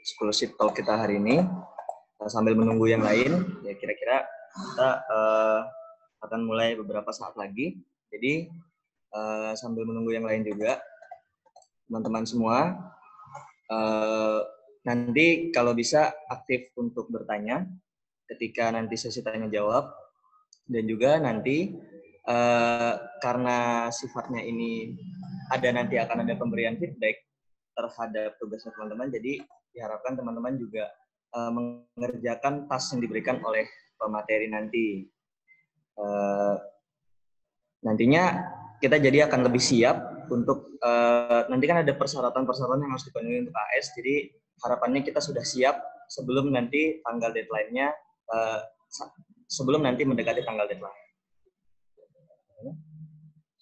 scholarship talk kita hari ini. Sambil menunggu yang lain, ya kira-kira kita akan mulai beberapa saat lagi. Jadi sambil menunggu yang lain juga, teman-teman semua, nanti kalau bisa aktif untuk bertanya ketika nanti sesi tanya jawab, dan juga nanti karena sifatnya ini nanti akan ada pemberian feedback terhadap tugasnya teman-teman, jadi diharapkan teman-teman juga mengerjakan task yang diberikan oleh pemateri nanti. Nantinya kita jadi akan lebih siap untuk nanti kan ada persyaratan-persyaratan yang harus dipenuhi untuk AS, jadi harapannya kita sudah siap sebelum nanti tanggal deadline-nya, sebelum nanti mendekati tanggal deadline.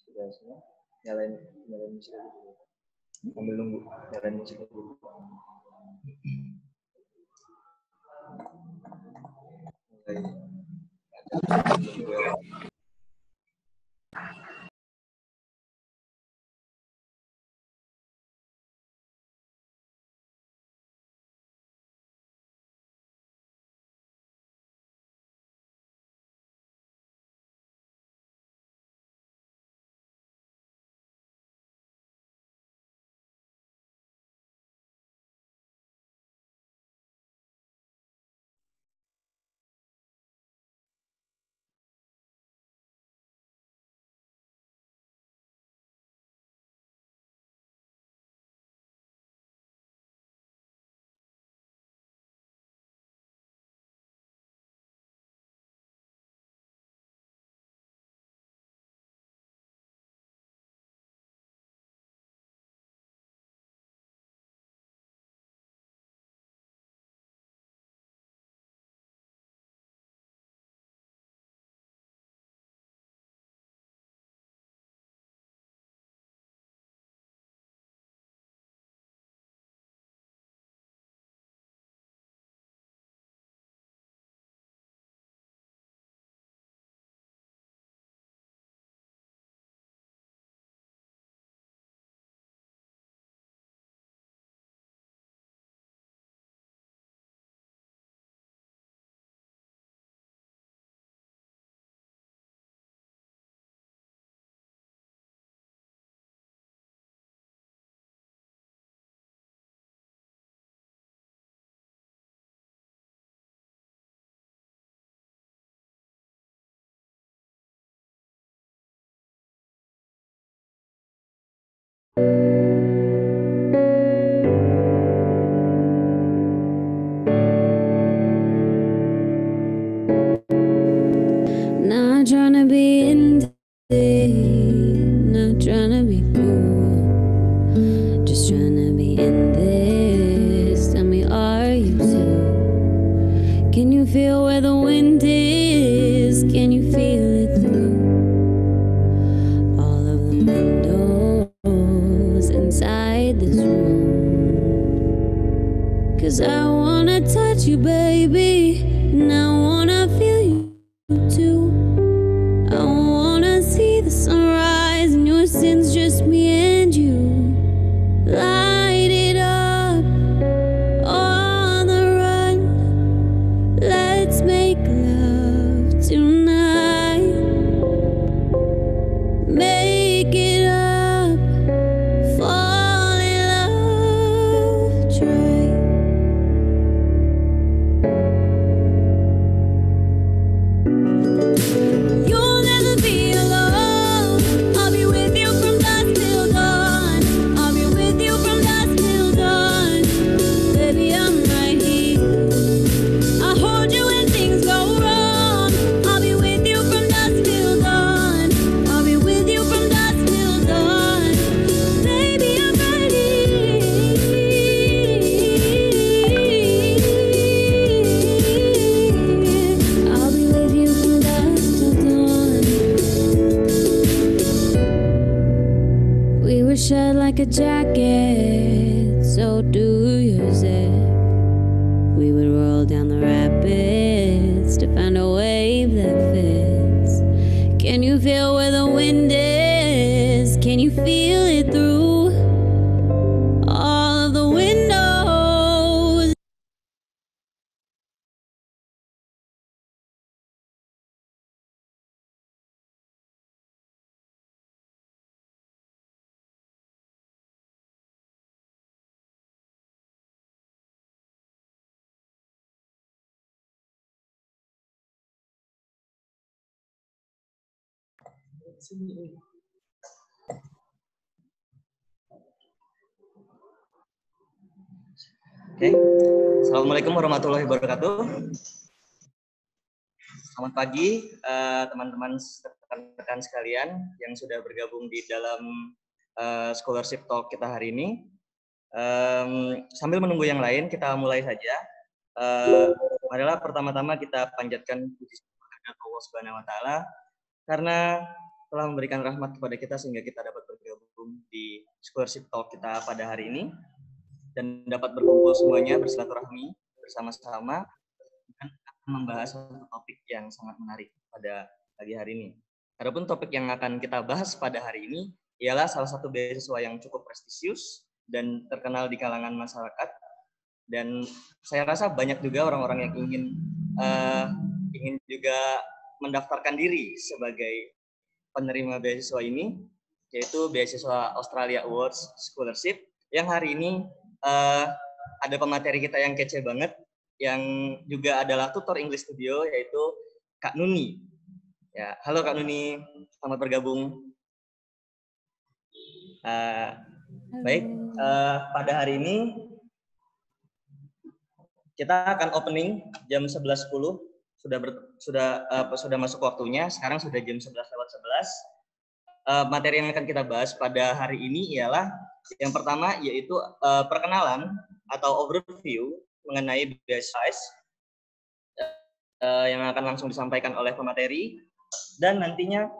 Sudah semua? Nyalain musik dulu. Sambil nunggu, nyalain musik dulu. Not trying to be in not trying to be cool, just trying to be in this. Tell me, are you too? Can you feel where the wind is? Can you feel it through all of the windows inside this room? 'Cause I wanna touch you, baby, and I wanna feel you too. I wanna see the sunrise and your sins, just me and you. Light it up on the run. Let's make love tonight. Make it up, fall in love, try. You'll never be alone. I'll be with you from dusk till dawn. I'll be with you from dusk till dawn. Baby, I'm right here. I'll hold you when things go wrong. I'll be with you from dusk till dawn. I'll be with you from dusk till dawn. Baby, I'm right here. I'll be with you from dusk till dawn. We were shed like a jacket, so do yours it. We would roll down the rapids to find a wave that fits. Can you feel where the wind is? Can you feel it through all of the windows Oke. Assalamualaikum warahmatullahi wabarakatuh. Selamat pagi teman-teman rekan-rekan sekalian yang sudah bergabung di dalam scholarship talk kita hari ini. Sambil menunggu yang lain, kita mulai saja. Adalah pertama-tama kita panjatkan puji kepada Allah Subhanahu wa taala karena telah memberikan rahmat kepada kita sehingga kita dapat bergabung di scholarship talk kita pada hari ini dan dapat berkumpul semuanya bersilaturahmi bersama-sama dan akan membahas satu topik yang sangat menarik pada pagi hari ini. Adapun topik yang akan kita bahas pada hari ini ialah salah satu beasiswa yang cukup prestisius dan terkenal di kalangan masyarakat. Dan saya rasa banyak juga orang-orang yang ingin juga mendaftarkan diri sebagai penerima beasiswa ini, yaitu beasiswa Australia Awards Scholarship, yang hari ini ada pemateri kita yang kece banget, yang juga adalah tutor English Studio, yaitu Kak Nuni. Ya, halo Kak Nuni, selamat bergabung. Baik, pada hari ini kita akan opening jam 11.10, sudah masuk waktunya. Sekarang sudah jam 11:11. Materi yang akan kita bahas pada hari ini ialah yang pertama yaitu perkenalan atau overview mengenai beasiswa yang akan langsung disampaikan oleh pemateri, dan nantinya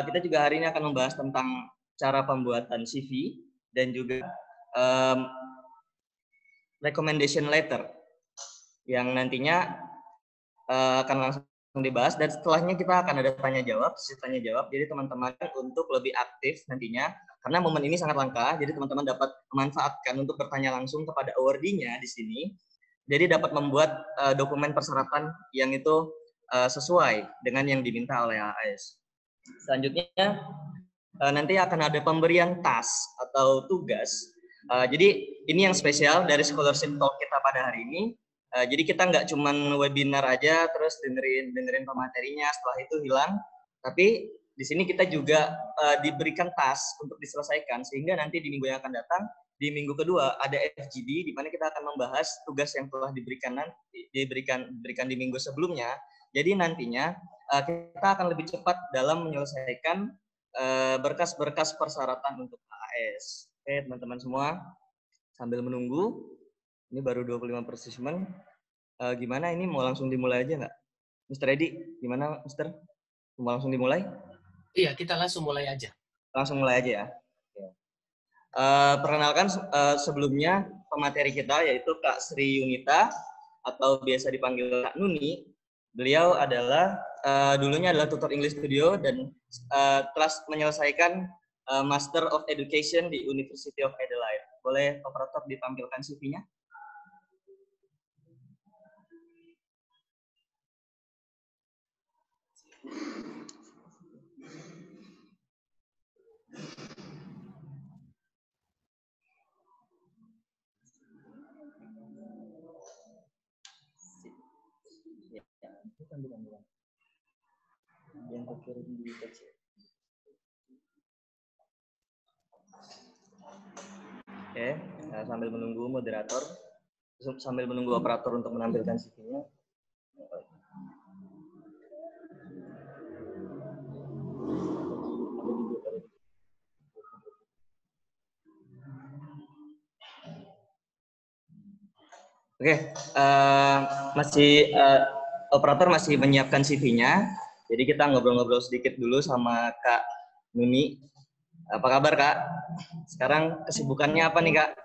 kita juga hari ini akan membahas tentang cara pembuatan CV dan juga recommendation letter yang nantinya akan langsung dibahas, dan setelahnya kita akan ada tanya jawab. Jadi teman-teman untuk lebih aktif nantinya, karena momen ini sangat langka, jadi teman-teman dapat memanfaatkan untuk bertanya langsung kepada awardee-nya di sini. Jadi dapat membuat dokumen persyaratan yang itu sesuai dengan yang diminta oleh AS. Selanjutnya nanti akan ada pemberian task atau tugas. Jadi ini yang spesial dari scholarship talk kita pada hari ini. Jadi kita nggak cuman webinar aja terus dengerin pematerinya setelah itu hilang, tapi di sini kita juga diberikan task untuk diselesaikan, sehingga nanti di minggu yang akan datang, di minggu kedua ada FGD di mana kita akan membahas tugas yang telah diberikan di minggu sebelumnya. Jadi nantinya kita akan lebih cepat dalam menyelesaikan berkas-berkas persyaratan untuk AS. Oke, teman-teman semua, sambil menunggu, ini baru 25 participant. Gimana ini, mau langsung dimulai aja nggak? Mr. Edi, gimana Mr.? Mau langsung dimulai? Iya, kita langsung mulai aja. Langsung mulai aja ya. Perkenalkan sebelumnya pemateri kita yaitu Kak Sri Yunita atau biasa dipanggil Kak Nuni. Beliau adalah dulunya adalah tutor English Studio dan telah menyelesaikan Master of Education di University of Adelaide. Boleh operator ditampilkan CV-nya? Bukan. Yang terkirim di teks. Oke, sambil menunggu moderator, sambil menunggu operator untuk menampilkan CV-nya. Oke, operator masih menyiapkan CV-nya. Jadi kita ngobrol-ngobrol sedikit dulu sama Kak Nuni. Apa kabar Kak? Sekarang kesibukannya apa nih Kak?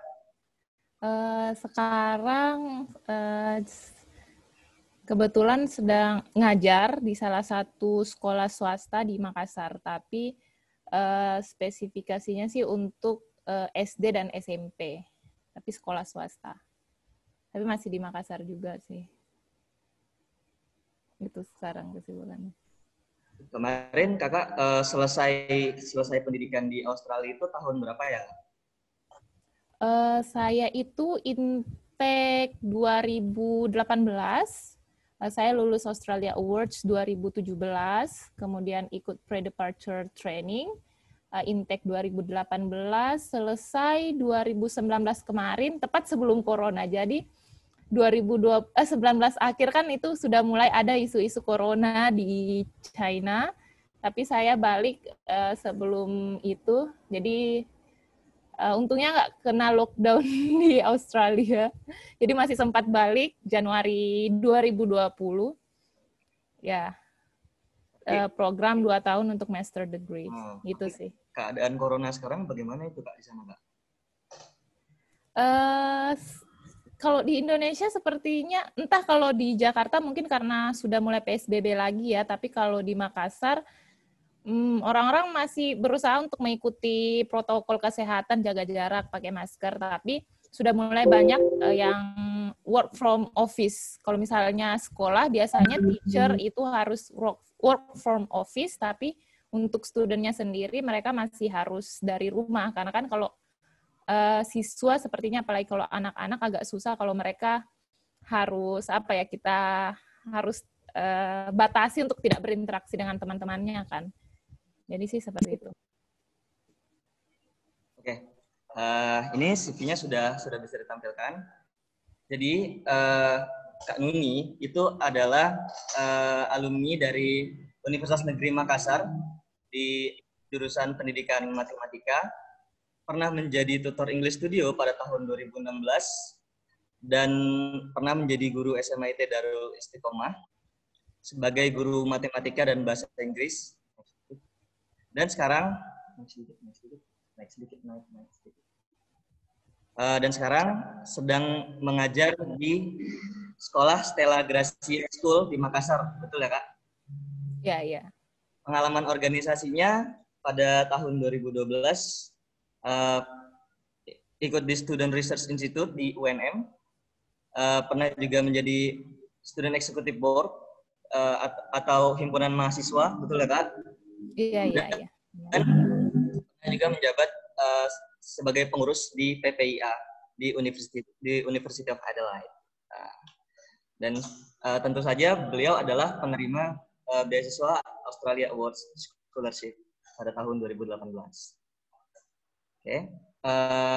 Sekarang kebetulan sedang ngajar di salah satu sekolah swasta di Makassar, tapi spesifikasinya sih untuk SD dan SMP, tapi sekolah swasta. Tapi masih di Makassar juga sih. Itu sekarang kesibukannya. Kemarin kakak selesai pendidikan di Australia itu tahun berapa ya? Saya itu intake 2018, Saya lulus Australia Awards 2017, kemudian ikut pre-departure training, intake 2018, selesai 2019 kemarin, tepat sebelum Corona. Jadi 2019 akhir kan itu sudah mulai ada isu-isu Corona di China, tapi saya balik sebelum itu, jadi untungnya nggak kena lockdown di Australia. Jadi masih sempat balik Januari 2020. Ya, program 2 tahun untuk master degree. Gitu sih. Keadaan Corona sekarang bagaimana itu, Kak, di sana, Kak? Kalau di Indonesia sepertinya, entah kalau di Jakarta mungkin karena sudah mulai PSBB lagi ya, tapi kalau di Makassar, orang-orang masih berusaha untuk mengikuti protokol kesehatan, jaga jarak, pakai masker, tapi sudah mulai banyak yang work from office. Kalau misalnya sekolah, biasanya teacher itu harus work from office, tapi untuk studentnya sendiri mereka masih harus dari rumah. Karena kan kalau siswa sepertinya, apalagi kalau anak-anak agak susah kalau mereka harus, kita harus batasi untuk tidak berinteraksi dengan teman-temannya kan. Jadi sih seperti itu. Oke, ini CV-nya sudah bisa ditampilkan. Jadi Kak Nuni itu adalah alumni dari Universitas Negeri Makassar di jurusan Pendidikan Matematika, pernah menjadi tutor English Studio pada tahun 2016 dan pernah menjadi guru SMIT Darul Istiqomah sebagai guru matematika dan bahasa Inggris. Dan sekarang dan sekarang sedang mengajar di Sekolah Stella Gracia School di Makassar, betul ya, Kak? Iya, iya. Pengalaman organisasinya pada tahun 2012 ikut di Student Research Institute di UNM, pernah juga menjadi Student Executive Board atau himpunan mahasiswa, betul ya, Kak? Iya. Dan juga menjabat sebagai pengurus di PPIA di University of Adelaide. Dan tentu saja beliau adalah penerima beasiswa Australia Awards Scholarship pada tahun 2018. Oke,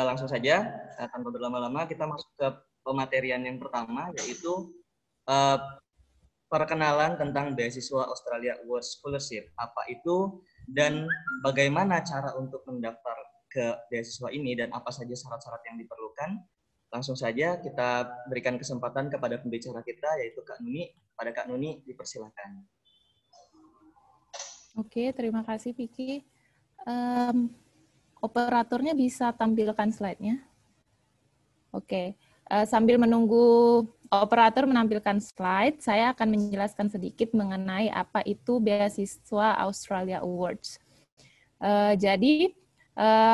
langsung saja tanpa berlama-lama kita masuk ke pematerian yang pertama, yaitu perkenalan tentang beasiswa Australia Awards Scholarship. Apa itu dan bagaimana cara untuk mendaftar ke beasiswa ini dan apa saja syarat-syarat yang diperlukan. Langsung saja kita berikan kesempatan kepada pembicara kita, yaitu Kak Nuni. Pada Kak Nuni, dipersilakan. Oke, terima kasih Vicky. Operatornya bisa tampilkan slide-nya. Oke, sambil menunggu operator menampilkan slide, saya akan menjelaskan sedikit mengenai apa itu beasiswa Australia Awards. Jadi,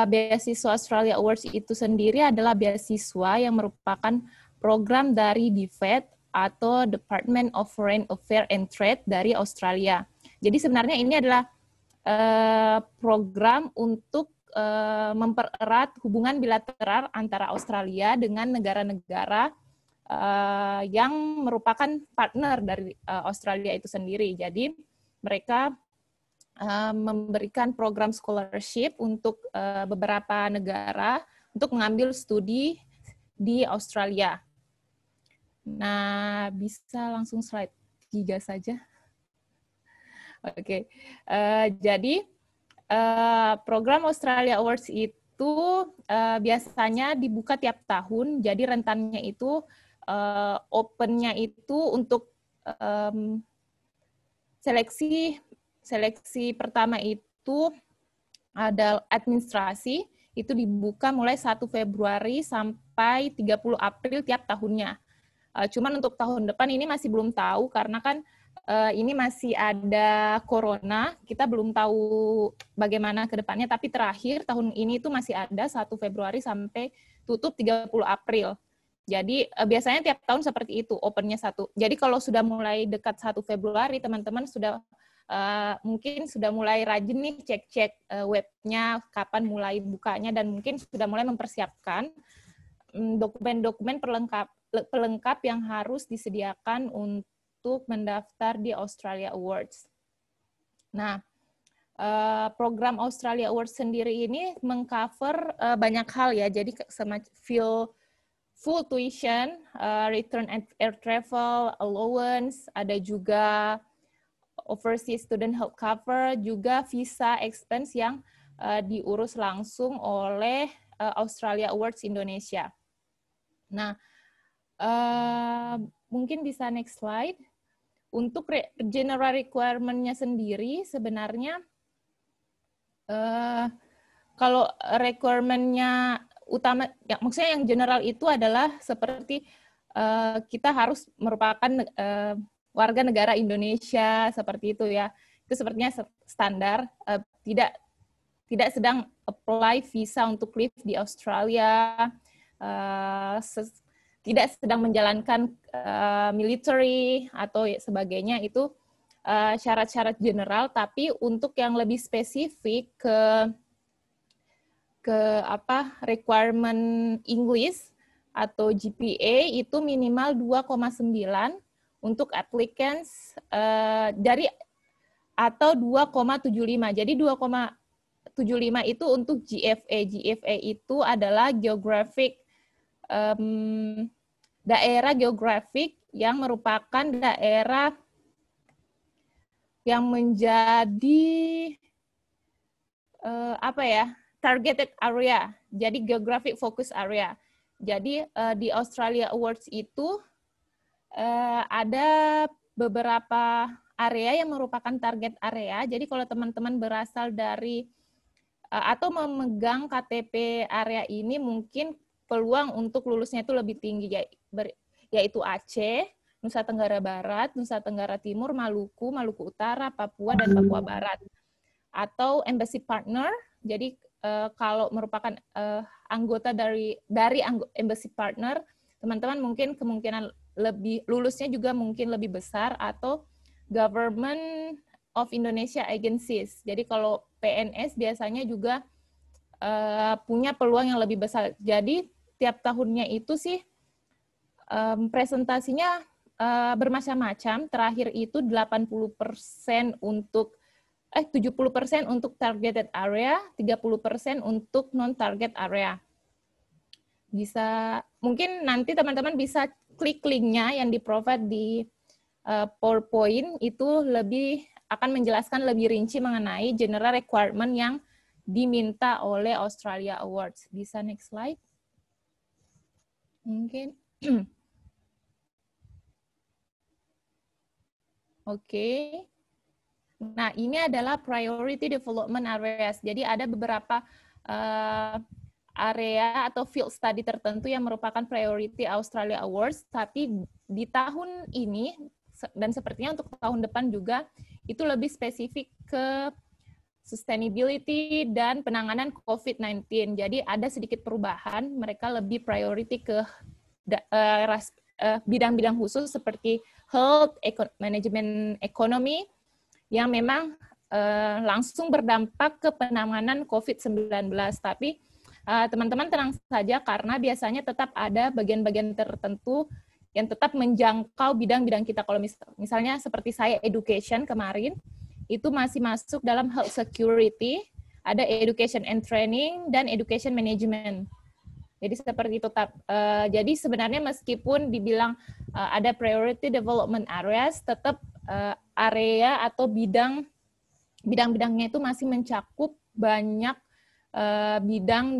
beasiswa Australia Awards itu sendiri adalah beasiswa yang merupakan program dari DFAT atau Department of Foreign Affairs and Trade dari Australia. Jadi sebenarnya ini adalah program untuk mempererat hubungan bilateral antara Australia dengan negara-negara yang merupakan partner dari Australia itu sendiri. Jadi mereka memberikan program scholarship untuk beberapa negara untuk mengambil studi di Australia. Nah, bisa langsung slide 3 saja. Oke, jadi program Australia Awards itu biasanya dibuka tiap tahun, jadi rentannya itu open-nya itu untuk seleksi pertama itu ada administrasi, itu dibuka mulai 1 Februari sampai 30 April tiap tahunnya. Cuman untuk tahun depan ini masih belum tahu karena kan ini masih ada corona, kita belum tahu bagaimana ke depannya, tapi terakhir tahun ini itu masih ada 1 Februari sampai tutup 30 April. Jadi biasanya tiap tahun seperti itu, opennya 1. Jadi kalau sudah mulai dekat 1 Februari, teman-teman sudah mungkin sudah mulai rajin nih cek-cek webnya, kapan mulai bukanya, dan mungkin sudah mulai mempersiapkan dokumen-dokumen pelengkap yang harus disediakan untuk untuk mendaftar di Australia Awards. Nah, program Australia Awards sendiri ini mengcover banyak hal ya, jadi semacam full tuition, return air travel, allowance, ada juga overseas student health cover, juga visa expense yang diurus langsung oleh Australia Awards Indonesia. Nah, mungkin bisa next slide. Untuk general requirement-nya sendiri sebenarnya kalau requirement-nya utama, ya, maksudnya yang general itu adalah seperti kita harus merupakan warga negara Indonesia seperti itu ya. Itu sepertinya standar. Tidak sedang apply visa untuk live di Australia. Tidak sedang menjalankan military atau sebagainya, itu syarat-syarat general. Tapi untuk yang lebih spesifik ke requirement English atau GPA itu minimal 2,9 untuk applicants dari atau 2,75. Jadi 2,75 itu untuk GFA. GFA itu adalah geographic daerah geografik yang merupakan daerah yang menjadi targeted area, jadi geographic focus area. Jadi di Australia Awards itu ada beberapa area yang merupakan target area. Jadi kalau teman-teman berasal dari atau memegang KTP area ini, mungkin peluang untuk lulusnya itu lebih tinggi, yaitu Aceh, Nusa Tenggara Barat, Nusa Tenggara Timur, Maluku, Maluku Utara, Papua, dan Papua Barat. Atau embassy partner, jadi kalau merupakan anggota dari embassy partner, teman-teman mungkin kemungkinan lebih lulusnya juga mungkin lebih besar, atau government of Indonesia agencies. Jadi kalau PNS biasanya juga punya peluang yang lebih besar. Jadi tiap tahunnya itu sih presentasinya bermacam-macam. Terakhir itu 80% untuk 70% untuk targeted area, 30% untuk non-target area. Bisa, mungkin nanti teman-teman bisa klik linknya yang di-provide di PowerPoint, itu lebih akan menjelaskan lebih rinci mengenai general requirement yang diminta oleh Australia Awards. Bisa next slide? Mungkin. Oke. Nah, ini adalah priority development areas. Jadi ada beberapa area atau field study tertentu yang merupakan priority Australia Awards, tapi di tahun ini dan sepertinya untuk tahun depan juga itu lebih spesifik ke sustainability dan penanganan COVID-19. Jadi ada sedikit perubahan, mereka lebih priority ke bidang-bidang khusus seperti health, management ekonomi, yang memang langsung berdampak ke penanganan COVID-19. Tapi teman-teman tenang saja, karena biasanya tetap ada bagian-bagian tertentu yang tetap menjangkau bidang-bidang kita. Kalau misalnya seperti saya education kemarin, itu masih masuk dalam health security, ada education and training, dan education management. Jadi seperti itu. Jadi sebenarnya meskipun dibilang ada priority development areas, tetap area atau bidang-bidangnya itu masih mencakup banyak bidang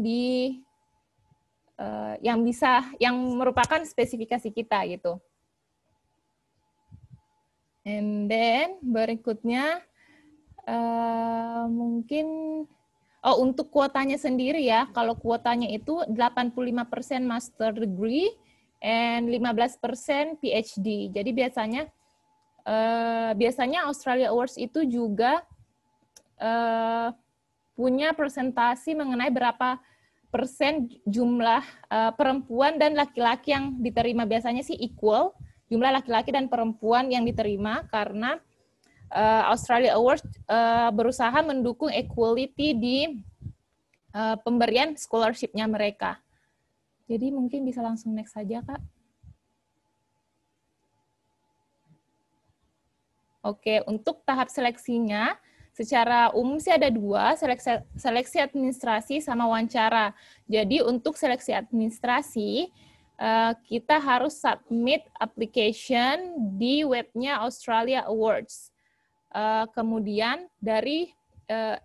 yang merupakan spesifikasi kita gitu. And then berikutnya mungkin untuk kuotanya sendiri ya. Kalau kuotanya itu 85% master degree and 15% PhD. Jadi biasanya Australia Awards itu juga punya presentasi mengenai berapa persen jumlah perempuan dan laki-laki yang diterima. Biasanya sih equal jumlah laki-laki dan perempuan yang diterima, karena Australia Awards berusaha mendukung equality di pemberian scholarship-nya mereka. Jadi mungkin bisa langsung next saja, Kak. Oke, untuk tahap seleksinya, secara umum sih ada dua, seleksi administrasi sama wawancara. Jadi untuk seleksi administrasi, kita harus submit application di webnya Australia Awards. Kemudian dari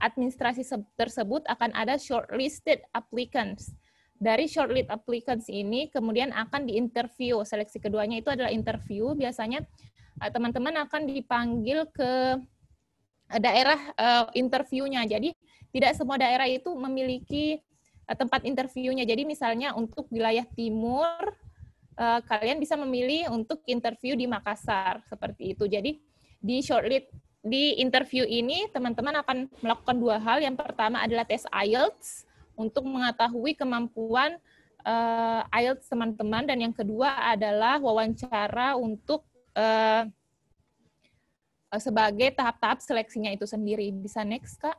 administrasi tersebut akan ada shortlisted applicants. Dari shortlisted applicants ini kemudian akan diinterview. Seleksi keduanya itu adalah interview. Biasanya teman-teman akan dipanggil ke daerah interviewnya. Jadi tidak semua daerah itu memiliki tempat interviewnya. Jadi misalnya untuk wilayah timur, kalian bisa memilih untuk interview di Makassar seperti itu. Jadi di interview ini teman-teman akan melakukan dua hal. Yang pertama adalah tes IELTS untuk mengetahui kemampuan IELTS teman-teman, dan yang kedua adalah wawancara untuk sebagai tahap-tahap seleksinya itu sendiri. Bisa next, Kak?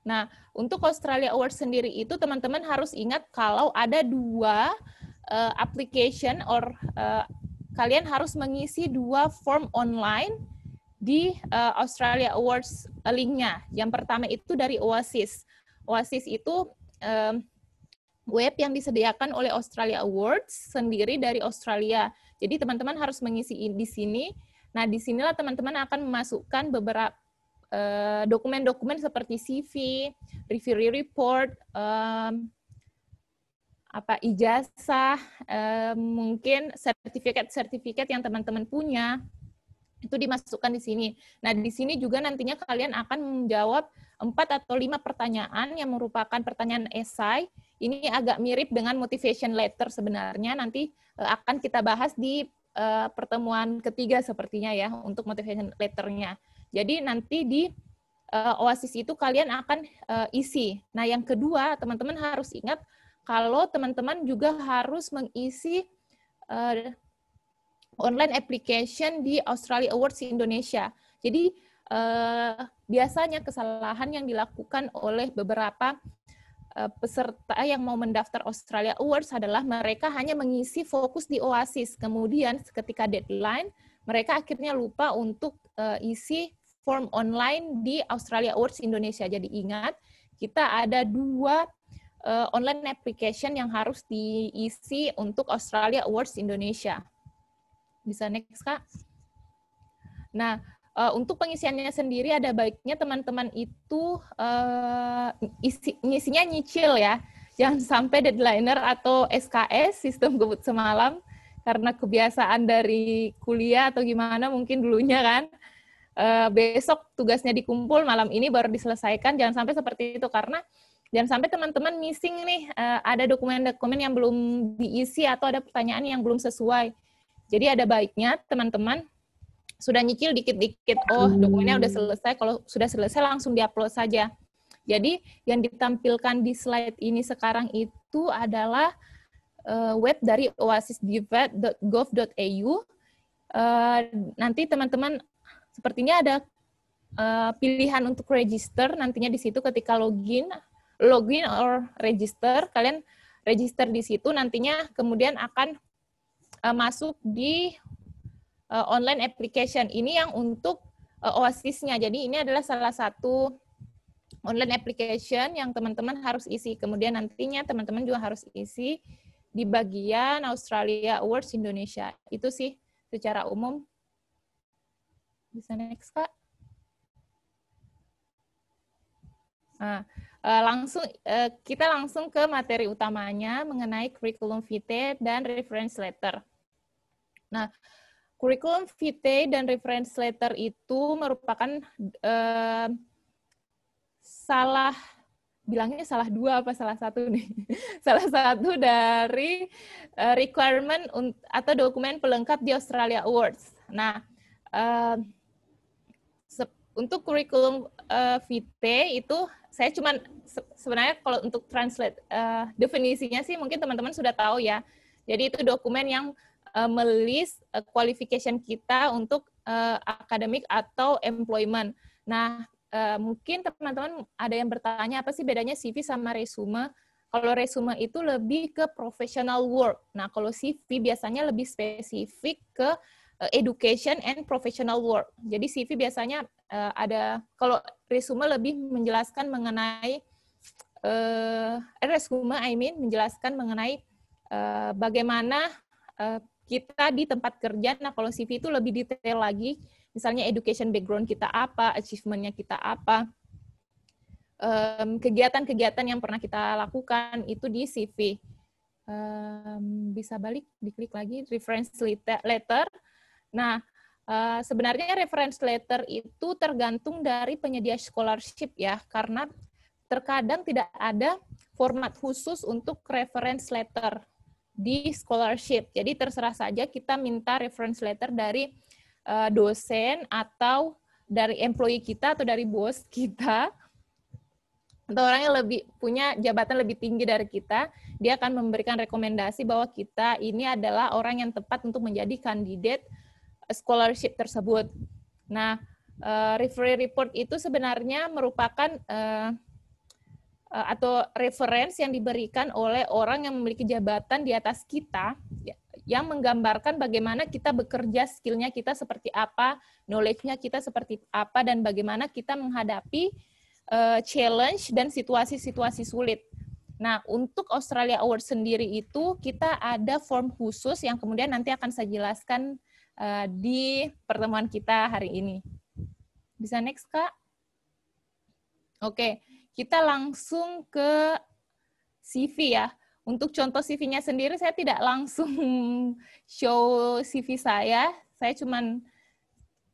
Nah, untuk Australia Awards sendiri itu teman-teman harus ingat kalau ada dua application kalian harus mengisi dua form online di Australia Awards link-nya. Yang pertama itu dari Oasis. Oasis itu web yang disediakan oleh Australia Awards sendiri dari Australia. Jadi teman-teman harus mengisi di sini. Nah, di sinilah teman-teman akan memasukkan beberapa dokumen-dokumen seperti CV, review report, ijazah, mungkin sertifikat yang teman-teman punya, itu dimasukkan di sini. Nah, di sini juga nantinya kalian akan menjawab 4 atau 5 pertanyaan yang merupakan pertanyaan esai. Ini agak mirip dengan motivation letter sebenarnya, nanti akan kita bahas di pertemuan ketiga sepertinya ya, untuk motivation letternya. Jadi nanti di Oasis itu kalian akan isi. Nah, yang kedua, teman-teman harus ingat kalau teman-teman juga harus mengisi online application di Australia Awards Indonesia. Jadi biasanya kesalahan yang dilakukan oleh beberapa peserta yang mau mendaftar Australia Awards adalah mereka hanya mengisi fokus di Oasis. Kemudian ketika deadline, mereka akhirnya lupa untuk isi form online di Australia Awards Indonesia. Jadi ingat, kita ada dua online application yang harus diisi untuk Australia Awards Indonesia. Bisa next, Kak? Nah, untuk pengisiannya sendiri ada baiknya teman-teman itu ngisinya nyicil ya. Jangan sampai deadliner atau SKS, sistem gebut semalam, karena kebiasaan dari kuliah atau gimana mungkin dulunya kan. Besok tugasnya dikumpul, malam ini baru diselesaikan. Jangan sampai seperti itu, karena jangan sampai teman-teman missing nih, ada dokumen-dokumen yang belum diisi atau ada pertanyaan yang belum sesuai. Jadi ada baiknya teman-teman sudah nyicil dikit-dikit, oh dokumennya udah selesai, kalau sudah selesai langsung diupload saja. Jadi yang ditampilkan di slide ini sekarang itu adalah web dari oasisdivet.gov.au. Nanti teman-teman sepertinya ada pilihan untuk register, nantinya di situ ketika login or register, kalian register di situ, nantinya kemudian akan masuk di online application. Ini yang untuk Oasisnya. Jadi ini adalah salah satu online application yang teman-teman harus isi. Kemudian nantinya teman-teman juga harus isi di bagian Australia Awards Indonesia. Itu sih secara umum. Bisa next, Kak? Nah, kita langsung ke materi utamanya mengenai curriculum vitae dan reference letter. Nah, curriculum vitae dan reference letter itu merupakan bilangnya salah dua apa salah satu nih? Salah satu dari requirement atau dokumen pelengkap di Australia Awards. Nah, untuk curriculum vitae itu saya cuman sebenarnya kalau untuk translate definisinya sih mungkin teman-teman sudah tahu ya. Jadi itu dokumen yang melis qualification kita untuk akademik atau employment. Nah, mungkin teman-teman ada yang bertanya apa sih bedanya CV sama resume. Kalau resume itu lebih ke professional work. Nah, kalau CV biasanya lebih spesifik ke education and professional work. Jadi CV biasanya kalau resume lebih menjelaskan mengenai menjelaskan mengenai bagaimana kita di tempat kerja. Nah, kalau CV itu lebih detail lagi, misalnya education background kita apa, achievement-nya kita apa, kegiatan-kegiatan yang pernah kita lakukan itu di CV. Bisa balik, diklik lagi, reference letter. Nah, sebenarnya reference letter itu tergantung dari penyedia scholarship ya, karena terkadang tidak ada format khusus untuk reference letter di scholarship. Jadi terserah saja kita minta reference letter dari dosen atau dari employee kita atau dari bos kita, atau orang yang punya jabatan lebih tinggi dari kita, dia akan memberikan rekomendasi bahwa kita ini adalah orang yang tepat untuk menjadi kandidat scholarship tersebut. Nah, referee report itu sebenarnya merupakan atau reference yang diberikan oleh orang yang memiliki jabatan di atas kita, yang menggambarkan bagaimana kita bekerja, skill-nya kita seperti apa, knowledge-nya kita seperti apa, dan bagaimana kita menghadapi challenge dan situasi-situasi sulit. Nah, untuk Australia Award sendiri itu kita ada form khusus yang kemudian nanti akan saya jelaskan di pertemuan kita hari ini. Bisa next, Kak? Oke, kita langsung ke CV ya. Untuk contoh CV-nya sendiri saya tidak langsung show CV saya cuman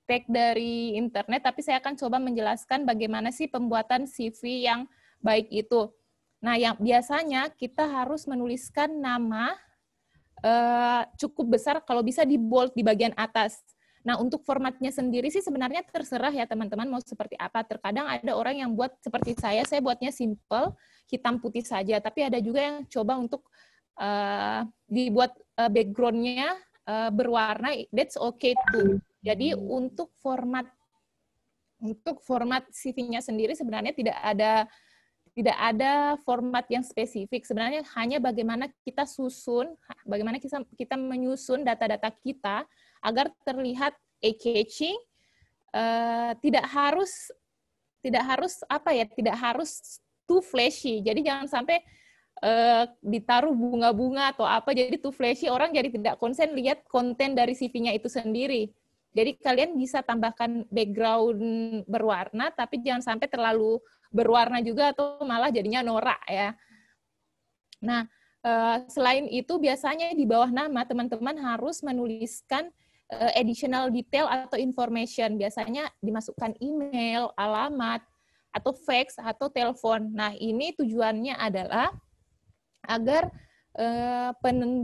tag dari internet, tapi saya akan coba menjelaskan bagaimana sih pembuatan CV yang baik itu. Nah, yang biasanya kita harus menuliskan nama cukup besar, kalau bisa di bold di bagian atas. Nah, untuk formatnya sendiri sih sebenarnya terserah ya teman-teman mau seperti apa. Terkadang ada orang yang buat seperti saya buatnya simple, hitam putih saja. Tapi ada juga yang coba untuk dibuat background-nya berwarna, that's okay too. Jadi untuk format CV-nya sendiri sebenarnya tidak ada format yang spesifik. Sebenarnya hanya bagaimana kita bagaimana kita menyusun data-data kita agar terlihat eye-catching, tidak harus too flashy. Jadi jangan sampai ditaruh bunga-bunga atau apa, jadi too flashy, orang jadi tidak konsen lihat konten dari CV-nya itu sendiri. Jadi kalian bisa tambahkan background berwarna, tapi jangan sampai terlalu berwarna juga atau malah jadinya norak ya. Nah, selain itu biasanya di bawah nama teman-teman harus menuliskan additional detail atau information. Biasanya dimasukkan email, alamat, atau fax, atau telepon. Nah, ini tujuannya adalah agar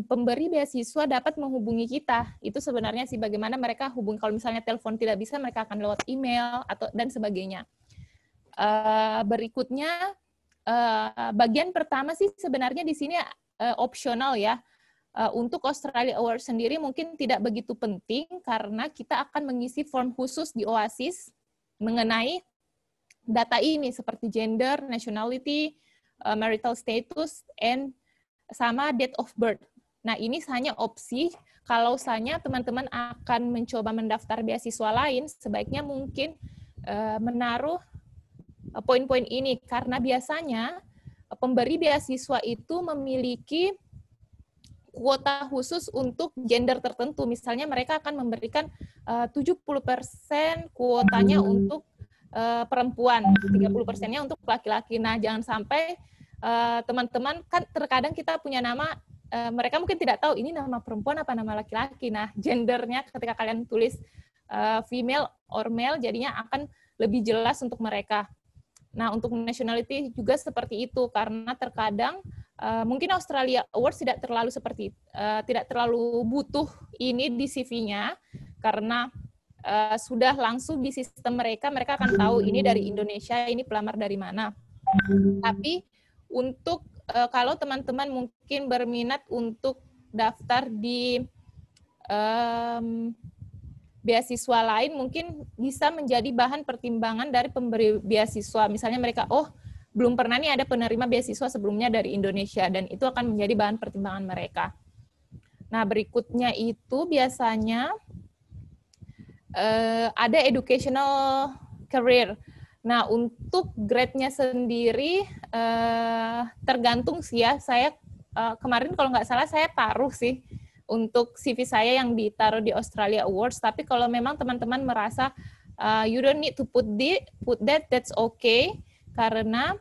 pemberi beasiswa dapat menghubungi kita. Itu sebenarnya sih bagaimana mereka hubungi. Kalau misalnya telepon tidak bisa, mereka akan lewat email dan sebagainya. Berikutnya, bagian pertama sih sebenarnya di sini opsional ya. Untuk Australia Award sendiri mungkin tidak begitu penting karena kita akan mengisi form khusus di OASIS mengenai data ini seperti gender, nationality, marital status, and sama date of birth. Nah, ini hanya opsi. Kalau misalnya teman-teman akan mencoba mendaftar beasiswa lain, sebaiknya mungkin menaruh poin-poin ini, karena biasanya pemberi beasiswa itu memiliki kuota khusus untuk gender tertentu. Misalnya mereka akan memberikan 70% kuotanya untuk perempuan, 30%-nya untuk laki-laki. Nah, jangan sampai teman-teman, kan terkadang kita punya nama, mereka mungkin tidak tahu ini nama perempuan apa nama laki-laki. Nah, gendernya ketika kalian tulis female or male, jadinya akan lebih jelas untuk mereka. Nah, untuk nationality juga seperti itu, karena terkadang mungkin Australia Awards tidak terlalu butuh ini di CV-nya, karena sudah langsung di sistem mereka akan tahu ini dari Indonesia, ini pelamar dari mana. Tapi untuk kalau teman-teman mungkin berminat untuk daftar di beasiswa lain, mungkin bisa menjadi bahan pertimbangan dari pemberi beasiswa. Misalnya mereka, belum pernah nih ada penerima beasiswa sebelumnya dari Indonesia, dan itu akan menjadi bahan pertimbangan mereka. Nah, berikutnya itu biasanya ada educational career. Nah, untuk grade-nya sendiri tergantung sih ya. Saya kemarin kalau nggak salah saya taruh sih untuk CV saya yang ditaruh di Australia Awards. Tapi kalau memang teman-teman merasa you don't need to put that, that's okay. Karena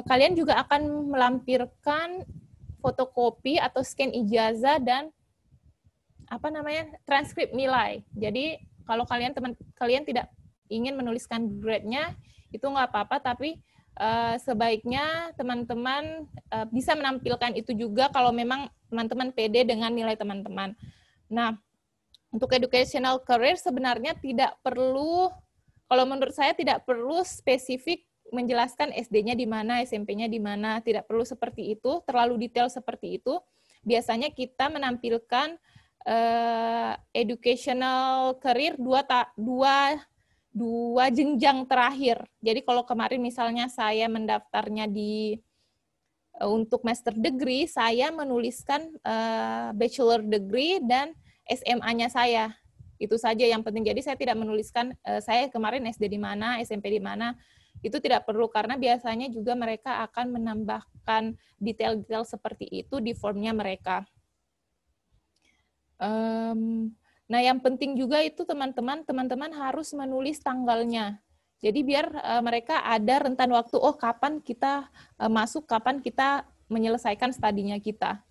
kalian juga akan melampirkan fotokopi atau scan ijazah dan transkrip nilai. Jadi kalau kalian tidak ingin menuliskan grade-nya, itu nggak apa-apa, tapi sebaiknya teman-teman bisa menampilkan itu juga kalau memang teman-teman pede dengan nilai teman-teman. Nah, untuk educational career sebenarnya tidak perlu, kalau menurut saya tidak perlu spesifik menjelaskan SD-nya di mana, SMP-nya di mana, tidak perlu seperti itu, terlalu detail seperti itu. Biasanya kita menampilkan educational career dua jenjang terakhir. Jadi kalau kemarin misalnya saya mendaftarnya untuk master degree, saya menuliskan bachelor degree dan SMA-nya saya. Itu saja yang penting. Jadi saya tidak menuliskan saya kemarin SD di mana, SMP di mana. Itu tidak perlu karena biasanya juga mereka akan menambahkan detail-detail seperti itu di formnya mereka. Nah, yang penting juga itu teman-teman harus menulis tanggalnya. Jadi biar mereka ada rentan waktu, oh kapan kita masuk, kapan kita menyelesaikan studinya kita.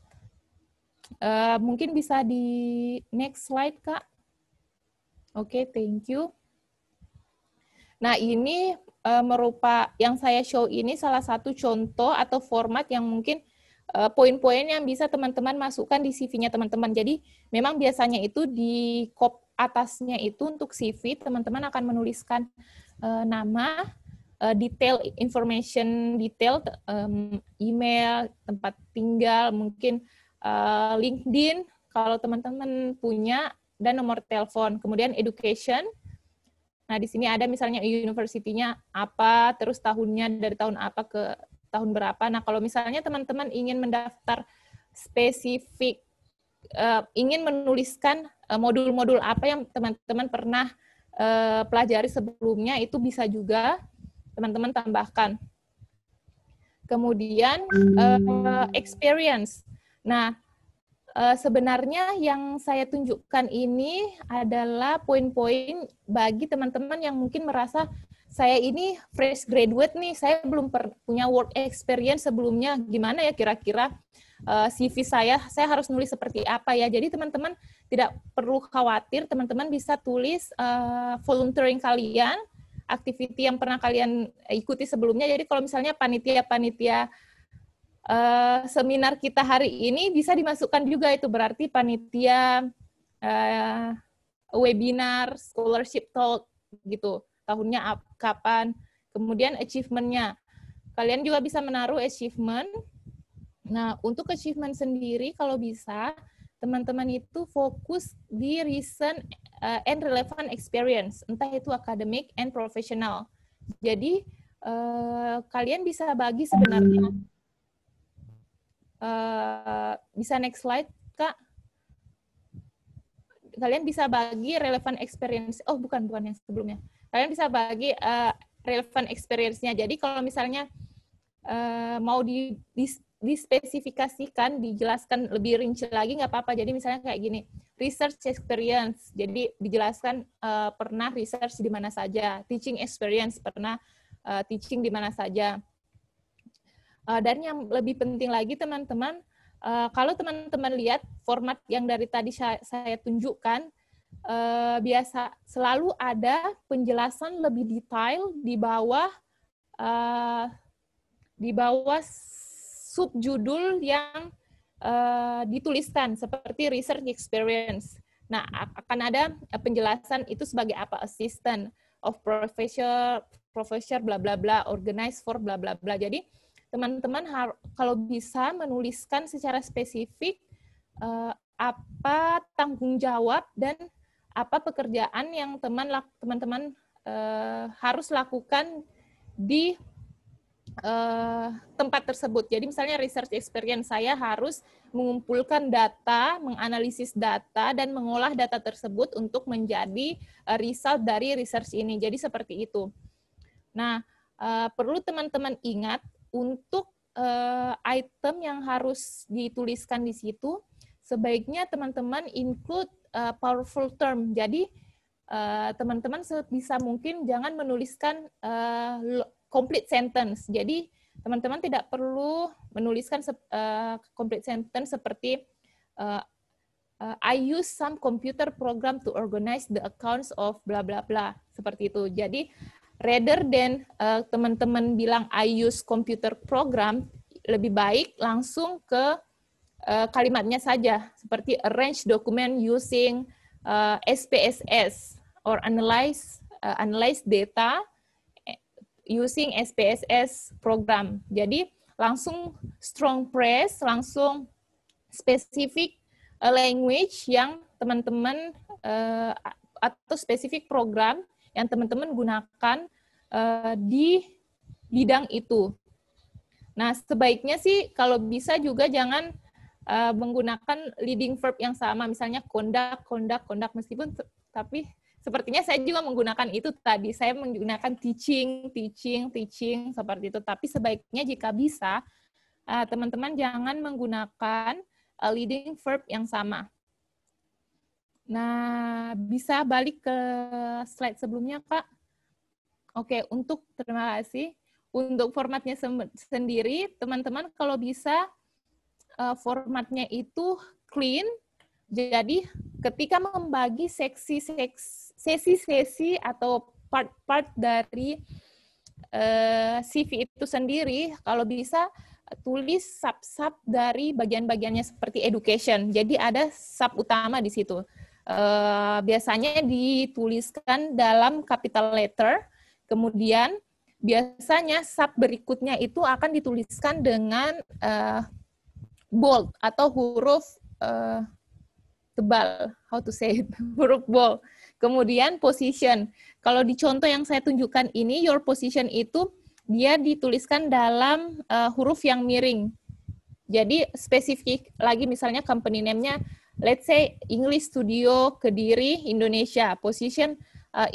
Mungkin bisa di next slide, Kak. Oke, thank you. Nah, ini yang saya show ini salah satu contoh atau format yang mungkin poin-poin yang bisa teman-teman masukkan di CV-nya teman-teman. Jadi memang biasanya itu di atasnya itu untuk CV, teman-teman akan menuliskan nama, detail, information detail, email, tempat tinggal, mungkin LinkedIn kalau teman-teman punya, dan nomor telepon. Kemudian education. Nah, di sini ada misalnya university-nya apa, terus tahunnya dari tahun apa ke tahun berapa. Nah, kalau misalnya teman-teman ingin mendaftar spesifik, ingin menuliskan modul-modul apa yang teman-teman pernah pelajari sebelumnya, itu bisa juga teman-teman tambahkan. Kemudian experience. Nah, sebenarnya yang saya tunjukkan ini adalah poin-poin bagi teman-teman yang mungkin merasa saya ini fresh graduate nih, saya belum punya work experience sebelumnya, gimana ya kira-kira CV saya harus nulis seperti apa ya. Jadi teman-teman tidak perlu khawatir, teman-teman bisa tulis volunteering kalian, activity yang pernah kalian ikuti sebelumnya. Jadi kalau misalnya panitia-panitia seminar kita hari ini bisa dimasukkan juga, itu berarti panitia webinar, scholarship talk gitu, tahunnya kapan, kemudian achievement-nya. Kalian juga bisa menaruh achievement. Nah, untuk achievement sendiri kalau bisa, teman-teman itu fokus di recent and relevant experience, entah itu academic and professional. Jadi, kalian bisa bagi sebenarnya, bisa next slide, Kak. Kalian bisa bagi relevant experience, bukan yang sebelumnya. Kalian bisa bagi relevant experience-nya. Jadi kalau misalnya mau dispesifikasikan, dijelaskan lebih rinci lagi, nggak apa-apa. Jadi misalnya kayak gini, research experience. Jadi dijelaskan pernah research di mana saja, teaching experience, pernah teaching di mana saja. Dan yang lebih penting lagi teman-teman, kalau teman-teman lihat format yang dari tadi saya tunjukkan, biasa selalu ada penjelasan lebih detail di bawah subjudul yang dituliskan seperti research experience. Nah, akan ada penjelasan itu sebagai apa, assistant of professor bla bla bla, organized for bla bla bla. Jadi teman-teman kalau bisa menuliskan secara spesifik apa tanggung jawab dan apa pekerjaan yang teman-teman harus lakukan di tempat tersebut. Jadi misalnya research experience saya harus mengumpulkan data, menganalisis data, dan mengolah data tersebut untuk menjadi result dari research ini. Jadi seperti itu. Nah, perlu teman-teman ingat untuk item yang harus dituliskan di situ, sebaiknya teman-teman include powerful term. Jadi teman-teman sebisa mungkin jangan menuliskan complete sentence. Jadi teman-teman tidak perlu menuliskan complete sentence seperti I use some computer program to organize the accounts of bla bla bla, seperti itu. Jadi rather than teman-teman bilang I use computer program, lebih baik langsung ke kalimatnya saja, seperti arrange document using SPSS or analyze data using SPSS program. Jadi langsung strong phrase, langsung spesifik language yang teman-teman atau spesifik program yang teman-teman gunakan di bidang itu. Nah, sebaiknya sih kalau bisa juga jangan menggunakan leading verb yang sama, misalnya conduct, meskipun tapi sepertinya saya juga menggunakan itu tadi. Saya menggunakan teaching, seperti itu. Tapi sebaiknya jika bisa, teman-teman jangan menggunakan leading verb yang sama. Nah, bisa balik ke slide sebelumnya, Kak. Oke, terima kasih. Untuk formatnya sendiri, teman-teman kalau bisa, formatnya itu clean. Jadi, ketika membagi sesi-sesi atau part-part dari CV itu sendiri, kalau bisa tulis sub-sub dari bagian-bagiannya seperti education. Jadi ada sub utama di situ. Biasanya dituliskan dalam capital letter, kemudian biasanya sub berikutnya itu akan dituliskan dengan bold atau huruf tebal, how to say it, huruf bold. Kemudian position. Kalau di contoh yang saya tunjukkan ini, your position itu dia dituliskan dalam huruf yang miring. Jadi spesifik lagi, misalnya company name-nya, let's say English Studio Kediri, Indonesia. Position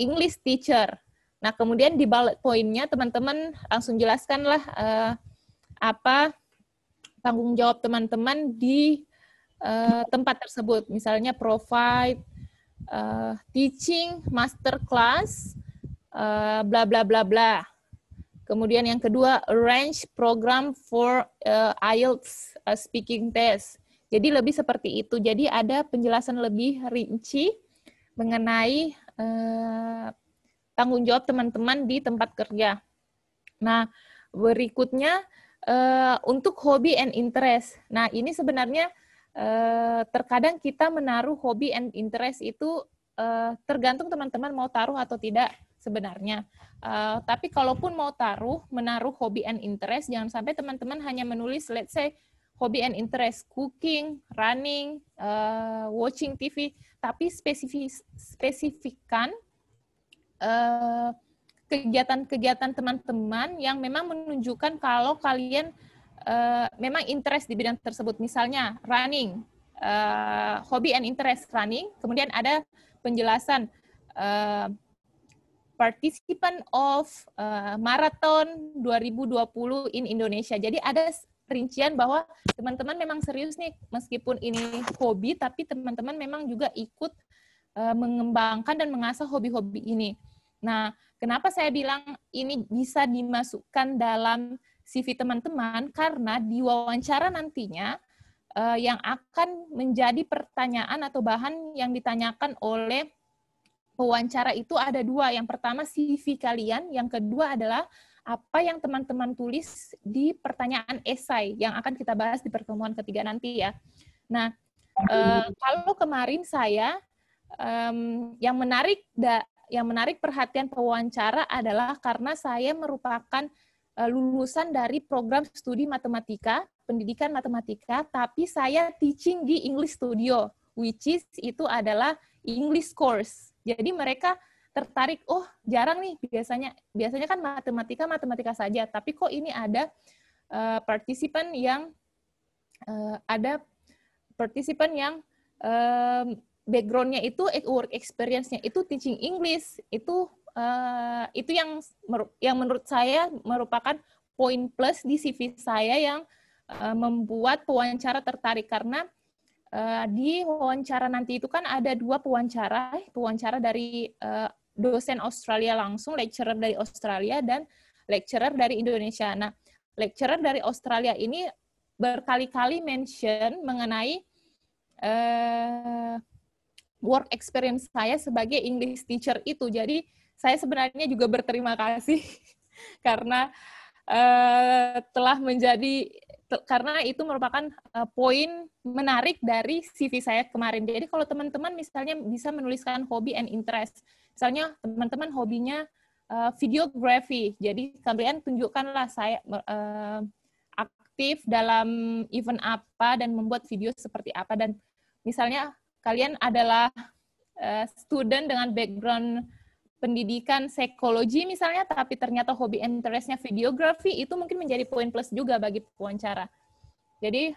English teacher. Nah, kemudian di bullet point-nya teman-teman langsung jelaskanlah apa tanggung jawab teman-teman di tempat tersebut, misalnya provide teaching master class bla bla bla bla. Kemudian yang kedua, arrange program for IELTS speaking test. Jadi lebih seperti itu. Jadi ada penjelasan lebih rinci mengenai tanggung jawab teman-teman di tempat kerja. Nah, berikutnya untuk hobi and interest. Nah, ini sebenarnya terkadang kita menaruh hobi and interest itu tergantung teman-teman mau taruh atau tidak sebenarnya. Tapi kalaupun mau menaruh hobi and interest, jangan sampai teman-teman hanya menulis, let's say, hobi and interest, cooking, running, watching TV, tapi spesifikkan kegiatan-kegiatan teman-teman yang memang menunjukkan kalau kalian memang interest di bidang tersebut. Misalnya running, hobi and interest running, kemudian ada penjelasan participant of marathon 2020 in Indonesia. Jadi ada rincian bahwa teman-teman memang serius nih, meskipun ini hobi, tapi teman-teman memang juga ikut mengembangkan dan mengasah hobi-hobi ini. Nah, kenapa saya bilang ini bisa dimasukkan dalam CV teman-teman? Karena di wawancara nantinya yang akan menjadi pertanyaan atau bahan yang ditanyakan oleh wawancara itu ada dua. Yang pertama CV kalian, yang kedua adalah apa yang teman-teman tulis di pertanyaan esai yang akan kita bahas di pertemuan ketiga nanti ya. Nah, kalau kemarin saya yang menarik perhatian pewawancara adalah karena saya merupakan lulusan dari program studi matematika, pendidikan matematika, tapi saya teaching di English Studio, which is itu adalah English course. Jadi mereka tertarik, oh jarang nih biasanya kan matematika saja, tapi kok ini ada partisipan yang background-nya itu work experience-nya itu teaching English, itu yang menurut saya merupakan poin plus di CV saya yang membuat pewawancara tertarik, karena di wawancara nanti itu kan ada 2 pewawancara dari dosen Australia langsung, lecturer dari Australia dan lecturer dari Indonesia. Nah, lecturer dari Australia ini berkali-kali mention mengenai work experience saya sebagai English teacher itu. Jadi saya sebenarnya juga berterima kasih karena karena itu merupakan poin menarik dari CV saya kemarin. Jadi kalau teman-teman misalnya bisa menuliskan hobi and interest. Misalnya teman-teman hobinya videography. Jadi kalian tunjukkanlah saya aktif dalam event apa dan membuat video seperti apa. Dan misalnya kalian adalah student dengan background pendidikan psikologi misalnya, tapi ternyata hobi interest-nya videografi, itu mungkin menjadi poin plus juga bagi pewawancara. Jadi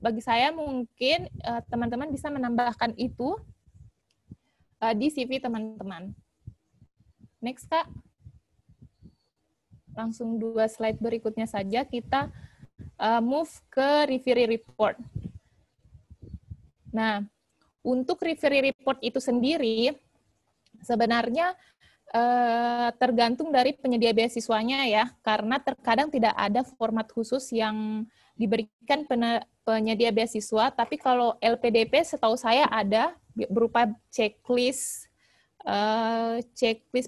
bagi saya mungkin teman-teman bisa menambahkan itu di CV teman-teman. Next, Kak. Langsung 2 slide berikutnya saja, kita move ke referee report. Nah, untuk referee report itu sendiri, sebenarnya tergantung dari penyedia beasiswanya ya, karena terkadang tidak ada format khusus yang diberikan penyedia beasiswa, tapi kalau LPDP setahu saya ada berupa checklist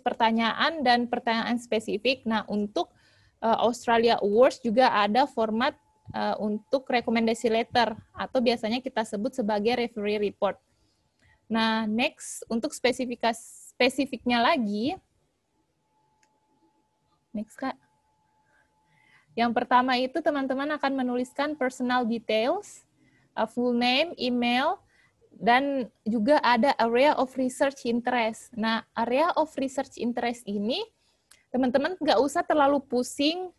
pertanyaan dan pertanyaan spesifik. Nah, untuk Australia Awards juga ada format untuk recommendation letter, atau biasanya kita sebut sebagai referee report. Nah, next, untuk spesifiknya lagi, next, Kak. Yang pertama itu teman-teman akan menuliskan personal details, full name, email, dan juga ada area of research interest. Nah, area of research interest ini, teman-teman nggak usah terlalu pusing,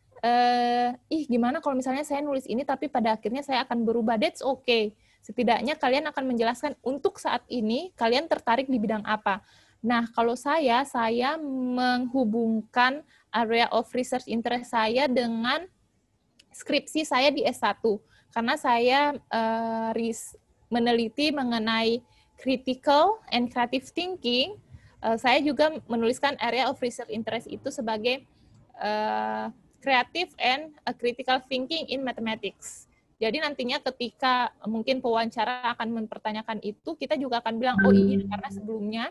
gimana kalau misalnya saya nulis ini, tapi pada akhirnya saya akan berubah. That's okay. Setidaknya kalian akan menjelaskan untuk saat ini kalian tertarik di bidang apa. Nah, kalau saya menghubungkan area of research interest saya dengan skripsi saya di S1. Karena saya meneliti mengenai critical and creative thinking, saya juga menuliskan area of research interest itu sebagai creative and critical thinking in mathematics. Jadi nantinya ketika mungkin pewawancara akan mempertanyakan itu, kita juga akan bilang, oh iya, karena sebelumnya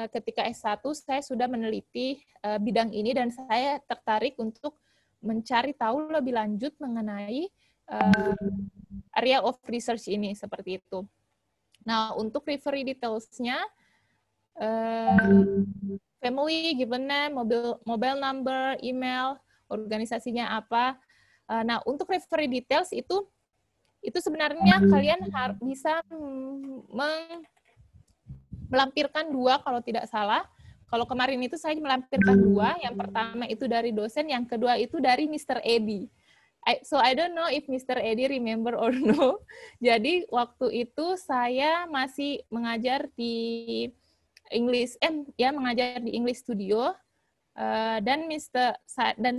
ketika S1 saya sudah meneliti bidang ini dan saya tertarik untuk mencari tahu lebih lanjut mengenai area of research ini, seperti itu. Nah, untuk referee details-nya, family, given name, mobile number, email, organisasinya apa. Nah, untuk referee details itu sebenarnya kalian bisa melampirkan 2 kalau tidak salah. Kalau kemarin itu saya melampirkan 2, yang pertama itu dari dosen, yang kedua itu dari Mr. Edi. So I don't know if Mr. Edi remember or no. Jadi waktu itu saya masih mengajar di mengajar di English Studio, dan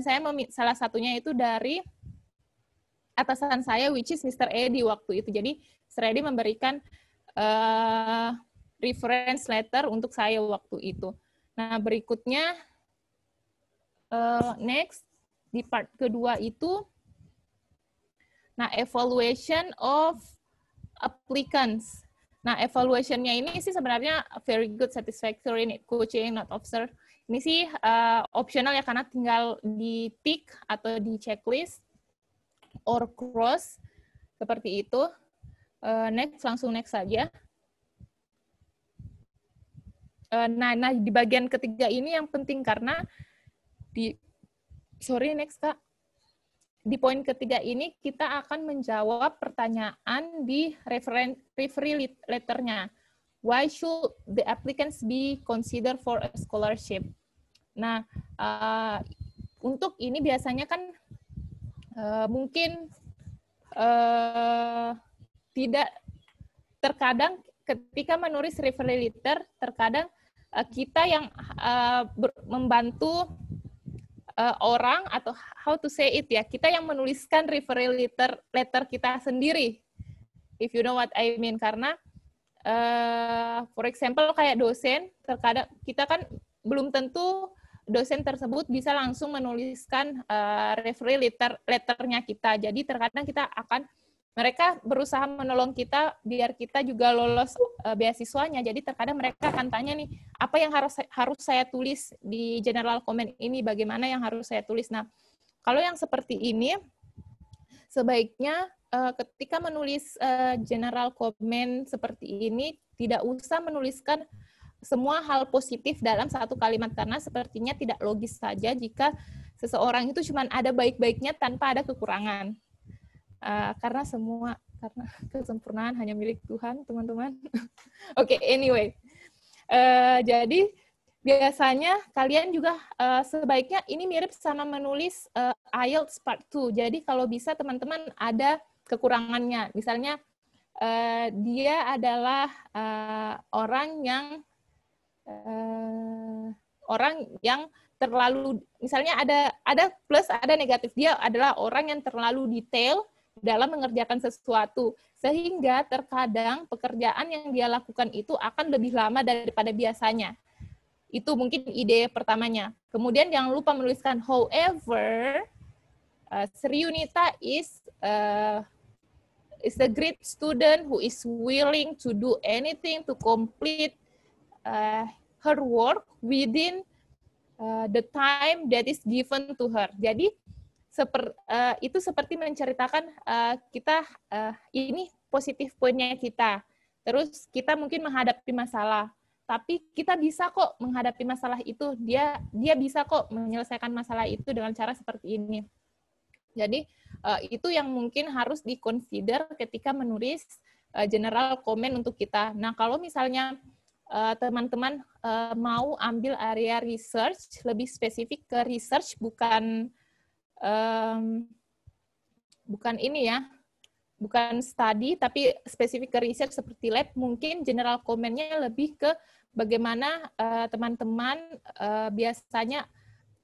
saya salah satunya itu dari atasan saya, which is Mr. Edi waktu itu. Jadi Mr. Edi memberikan reference letter untuk saya waktu itu. Nah, berikutnya, next, di part kedua itu, nah, evaluation of applicants. Nah, evaluation-nya ini sih sebenarnya very good, satisfactory, need coaching, not observed. Ini sih optional ya, karena tinggal di tick atau di checklist, or cross, seperti itu. Next, langsung next saja. Nah, di bagian ketiga ini yang penting karena next, Kak. Di poin ketiga ini kita akan menjawab pertanyaan di referee letternya. why should the applicants be considered for a scholarship? Nah, untuk ini biasanya kan mungkin tidak, terkadang ketika menulis referral letter, terkadang kita yang membantu orang, atau how to say it ya, kita yang menuliskan referral letter kita sendiri, if you know what I mean. Karena for example kayak dosen, terkadang kita kan belum tentu dosen tersebut bisa langsung menuliskan referral letternya kita. Jadi terkadang mereka berusaha menolong kita biar kita juga lolos beasiswanya. Jadi terkadang mereka akan tanya nih, apa yang harus saya tulis di general comment ini, bagaimana yang harus saya tulis. Nah, kalau yang seperti ini, sebaiknya ketika menulis general comment seperti ini, tidak usah menuliskan semua hal positif dalam satu kalimat, karena sepertinya tidak logis saja jika seseorang itu cuma ada baik-baiknya tanpa ada kekurangan. Karena kesempurnaan hanya milik Tuhan, teman-teman. Oke, anyway. Jadi biasanya kalian juga sebaiknya ini mirip sama menulis IELTS Part 2. Jadi kalau bisa teman-teman ada kekurangannya. Misalnya dia adalah orang yang terlalu, misalnya ada plus, ada negatif. Dia adalah orang yang terlalu detail dalam mengerjakan sesuatu, sehingga terkadang pekerjaan yang dia lakukan itu akan lebih lama daripada biasanya. Itu mungkin ide pertamanya. Kemudian jangan lupa menuliskan, however, Sri Yunita is a great student who is willing to do anything to complete her work within the time that is given to her. Jadi itu seperti menceritakan kita ini positif poinnya kita. Terus kita mungkin menghadapi masalah, tapi kita bisa kok menghadapi masalah itu. Dia bisa kok menyelesaikan masalah itu dengan cara seperti ini. Jadi itu yang mungkin harus diconsider ketika menulis general comment untuk kita. Nah, kalau misalnya teman-teman mau ambil area research, lebih spesifik ke research, bukan ini ya, bukan study, tapi spesifik ke research seperti lab, mungkin general comment-nya lebih ke bagaimana teman-teman biasanya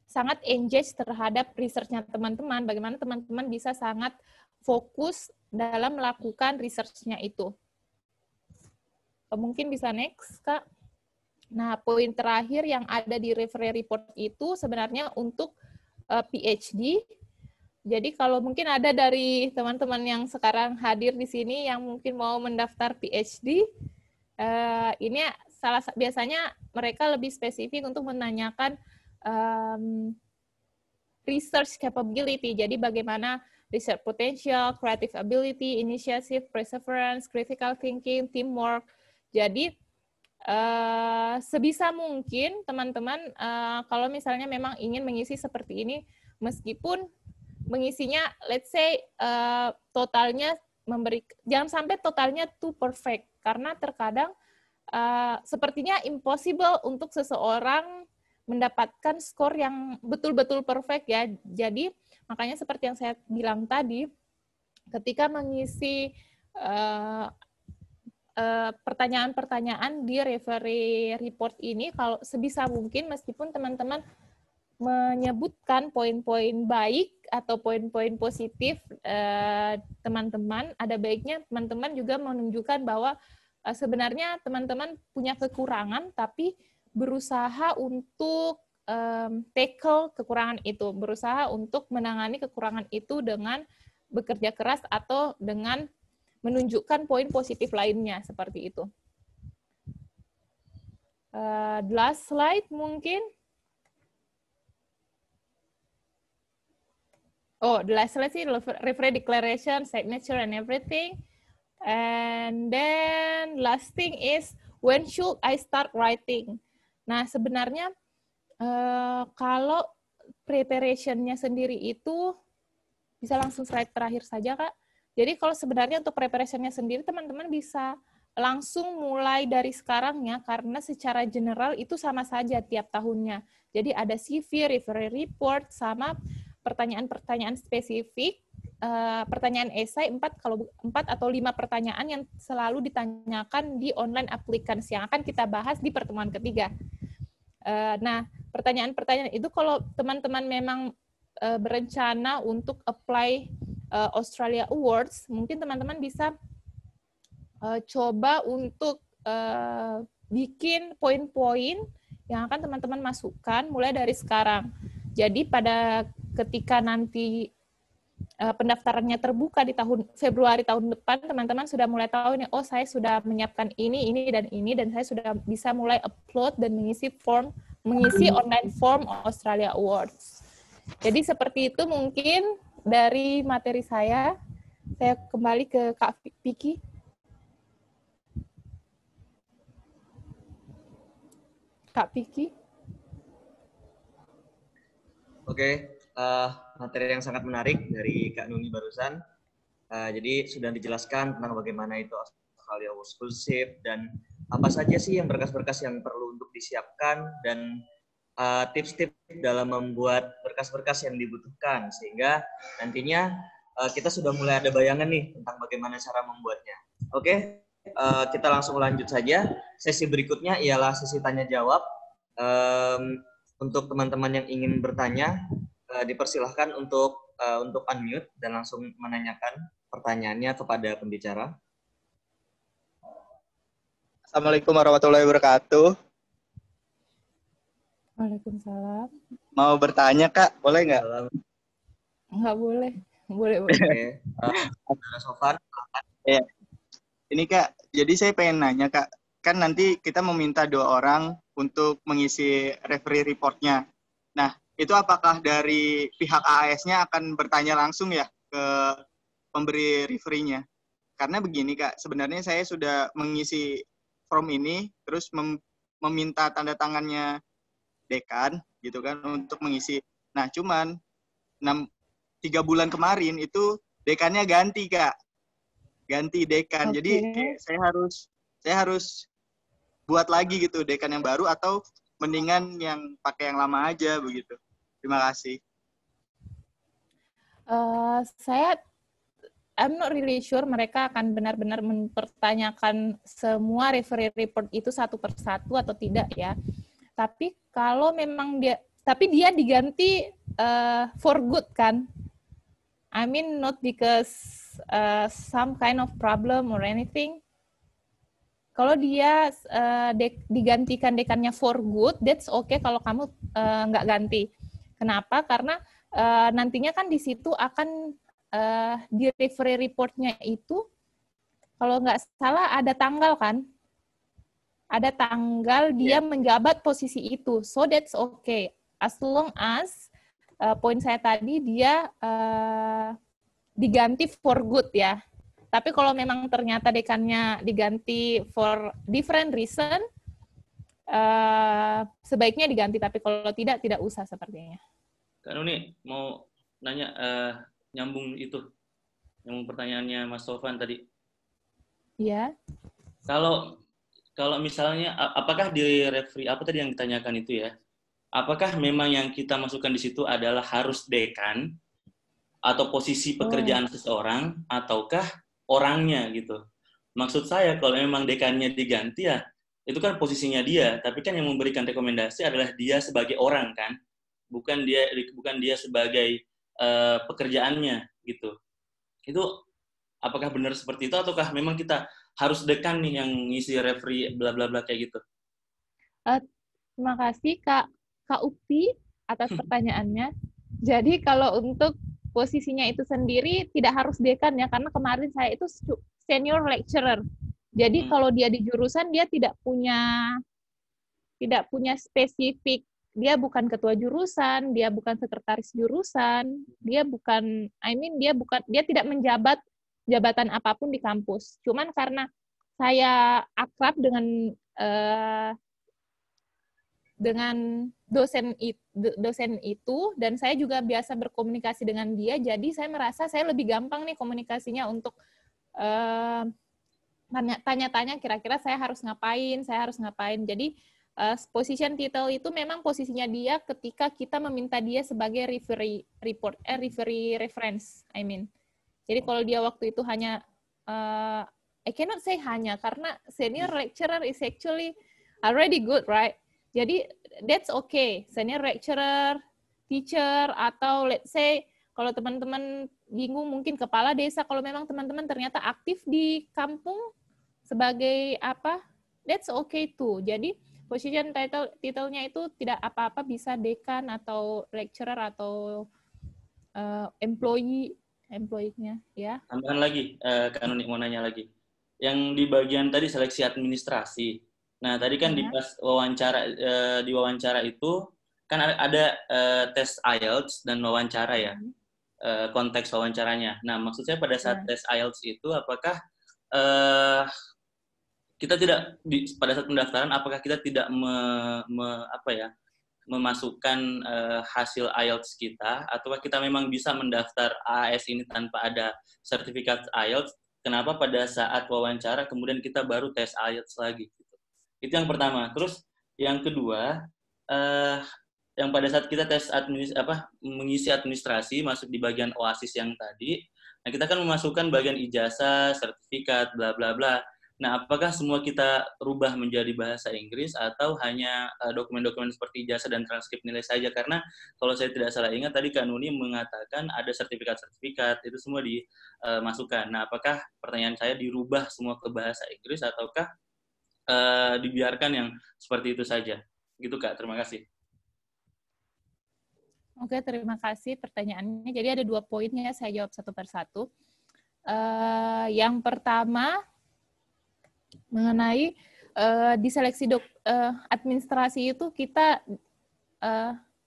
sangat engage terhadap research-nya teman-teman, bagaimana teman-teman bisa sangat fokus dalam melakukan research-nya itu. Mungkin bisa next, Kak. Nah, poin terakhir yang ada di referral report itu sebenarnya untuk PhD. Jadi kalau mungkin ada dari teman-teman yang sekarang hadir di sini yang mungkin mau mendaftar PhD, ini biasanya mereka lebih spesifik untuk menanyakan research capability. Jadi bagaimana research potential, creative ability, initiative, perseverance, critical thinking, teamwork. Jadi sebisa mungkin teman-teman kalau misalnya memang ingin mengisi seperti ini, meskipun mengisinya let's say totalnya jangan sampai totalnya too perfect, karena terkadang sepertinya impossible untuk seseorang mendapatkan skor yang betul-betul perfect ya. Jadi makanya seperti yang saya bilang tadi, ketika mengisi pertanyaan-pertanyaan di referee report ini, kalau sebisa mungkin meskipun teman-teman menyebutkan poin-poin baik atau poin-poin positif teman-teman, ada baiknya teman-teman juga menunjukkan bahwa sebenarnya teman-teman punya kekurangan, tapi berusaha untuk tackle kekurangan itu, berusaha untuk menangani kekurangan itu dengan bekerja keras atau dengan menunjukkan poin positif lainnya, seperti itu. Last slide mungkin. Oh, the last slide sih referee declaration, signature and everything. And then last thing is, when should I start writing? Nah, sebenarnya kalau preparation-nya sendiri itu bisa langsung slide terakhir saja, Kak. Jadi kalau sebenarnya untuk preparation-nya sendiri teman-teman bisa langsung mulai dari sekarang ya, karena secara general itu sama saja tiap tahunnya. Jadi ada CV, referee report, sama pertanyaan-pertanyaan spesifik, pertanyaan esai 4 atau 5 pertanyaan yang selalu ditanyakan di online applicants yang akan kita bahas di pertemuan ketiga. Nah, pertanyaan-pertanyaan itu kalau teman-teman memang berencana untuk apply Australia Awards, mungkin teman-teman bisa coba untuk bikin poin-poin yang akan teman-teman masukkan mulai dari sekarang. Jadi pada ketika nanti pendaftarannya terbuka di Februari tahun depan, teman-teman sudah mulai tahu nih, oh saya sudah menyiapkan ini, dan saya sudah bisa mulai upload dan mengisi online form Australia Awards. Jadi seperti itu mungkin dari materi saya. Saya kembali ke Kak Vicky. Kak Vicky. Oke, materi yang sangat menarik dari Kak Nuni barusan. Jadi sudah dijelaskan tentang bagaimana itu Australia Awards Scholarship dan apa saja sih yang berkas-berkas yang perlu untuk disiapkan dan tips-tips dalam membuat berkas-berkas yang dibutuhkan sehingga nantinya kita sudah mulai ada bayangan nih tentang bagaimana cara membuatnya. Oke, kita langsung lanjut saja. Sesi berikutnya ialah sesi tanya jawab. Untuk teman-teman yang ingin bertanya, dipersilahkan untuk unmute dan langsung menanyakan pertanyaannya kepada pembicara. Assalamualaikum warahmatullahi wabarakatuh. Waalaikumsalam. Mau bertanya, Kak? Boleh nggak? Nggak boleh. Boleh. Oke. Saudara Sofan, silakan. Ya. Ini, Kak, jadi saya pengen nanya, Kak. Kan nanti kita meminta 2 orang untuk mengisi referee report-nya. Nah, itu apakah dari pihak AAS-nya akan bertanya langsung ya ke pemberi referee-nya? Karena begini, Kak, sebenarnya saya sudah mengisi form ini, terus meminta tanda tangannya dekan, gitu kan, untuk mengisi. Nah, cuman 3 bulan kemarin itu dekannya ganti, Kak. Ganti dekan. Okay. Jadi saya harus buat lagi gitu dekan yang baru atau mendingan yang pakai yang lama aja begitu. Terima kasih. I'm not really sure mereka akan benar-benar mempertanyakan semua referee report itu satu persatu atau tidak ya. Tapi kalau memang dia diganti for good kan? I mean not because some kind of problem or anything. Kalau dia digantikan dekannya for good, that's okay kalau kamu nggak ganti. Kenapa? Karena nantinya kan di situ akan di referee report-nya itu, kalau nggak salah ada tanggal kan? Ada tanggal dia menjabat posisi itu. So that's okay. As long as poin saya tadi dia diganti for good ya. Tapi kalau memang ternyata dekannya diganti for different reason, sebaiknya diganti. Tapi kalau tidak usah sepertinya. Kak Nuni mau nanya nyambung pertanyaannya Mas Sofan tadi. Iya. Kalau misalnya, apakah di referee apa tadi yang ditanyakan itu ya? Apakah memang yang kita masukkan di situ adalah harus dekan atau posisi pekerjaan seseorang, ataukah orangnya gitu? Maksud saya kalau memang dekannya diganti ya, itu kan posisinya dia, tapi kan yang memberikan rekomendasi adalah dia sebagai orang kan, bukan dia sebagai pekerjaannya gitu. Itu apakah benar seperti itu ataukah memang kita harus dekan nih yang ngisi referee bla bla bla kayak gitu? Terima kasih Kak Ukti atas pertanyaannya. Jadi kalau untuk posisinya itu sendiri tidak harus dekan ya, karena kemarin saya itu senior lecturer. Jadi kalau dia di jurusan dia tidak punya spesifik, dia bukan ketua jurusan, dia bukan sekretaris jurusan, dia tidak menjabat jabatan apapun di kampus. Cuman karena saya akrab dengan dosen itu dan saya juga biasa berkomunikasi dengan dia, jadi saya merasa saya lebih gampang nih komunikasinya untuk tanya-tanya kira-kira saya harus ngapain. Jadi position title itu memang posisinya dia ketika kita meminta dia sebagai referee reference. Jadi kalau dia waktu itu hanya I cannot say hanya karena senior lecturer is actually already good, right? Jadi that's okay. Senior lecturer, teacher, atau let's say kalau teman-teman bingung mungkin kepala desa, kalau memang teman-teman ternyata aktif di kampung sebagai apa, that's okay too. Jadi position title-nya itu tidak apa-apa, bisa dekan atau lecturer atau employee-nya ya. Tambahan lagi, Kak Nuni mau nanya lagi. Yang di bagian tadi seleksi administrasi. Nah, tadi kan di pas di wawancara itu kan ada tes IELTS dan wawancara ya. Konteks wawancaranya. Nah, maksud saya pada saat tes IELTS itu apakah kita tidak pada saat pendaftaran apakah kita tidak memasukkan hasil IELTS kita, atau kita memang bisa mendaftar AAS ini tanpa ada sertifikat IELTS? Kenapa pada saat wawancara kemudian kita baru tes IELTS lagi? Gitu. Itu yang pertama. Terus yang kedua, yang pada saat kita tes mengisi administrasi masuk di bagian OASIS yang tadi, nah kita kan memasukkan bagian ijazah, sertifikat, bla bla bla. Nah, apakah semua kita rubah menjadi bahasa Inggris atau hanya dokumen-dokumen seperti ijazah dan transkrip nilai saja? Karena kalau saya tidak salah ingat tadi Kak Nuni mengatakan ada sertifikat-sertifikat, itu semua dimasukkan. Nah, apakah pertanyaan saya dirubah semua ke bahasa Inggris ataukah dibiarkan yang seperti itu saja? Gitu Kak, terima kasih. Oke, terima kasih pertanyaannya. Jadi ada 2 poinnya, saya jawab satu persatu. Yang pertama, mengenai di seleksi administrasi itu kita,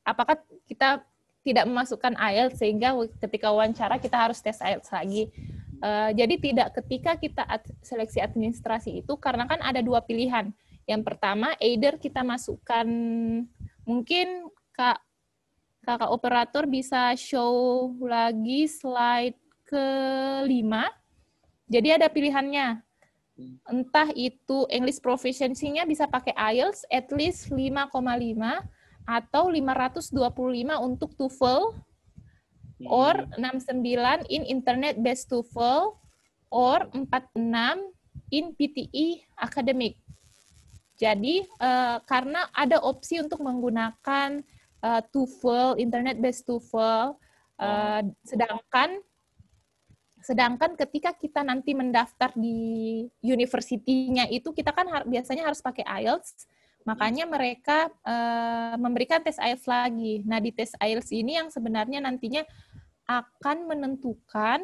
apakah kita tidak memasukkan IELTS sehingga ketika wawancara kita harus tes IELTS lagi. Jadi tidak, ketika kita seleksi administrasi itu, karena kan ada 2 pilihan. Yang pertama, either kita masukkan, mungkin kakak operator bisa show lagi slide ke-5. Jadi ada pilihannya. Entah itu English proficiency-nya bisa pakai IELTS at least 5,5 atau 525 untuk TOEFL, or 69 in internet based TOEFL, or 46 in PTE academic. Jadi karena ada opsi untuk menggunakan TOEFL, internet-based TOEFL, sedangkan ketika kita nanti mendaftar di university-nya itu, kita kan biasanya harus pakai IELTS, makanya mereka memberikan tes IELTS lagi. Nah, di tes IELTS ini yang sebenarnya nantinya akan menentukan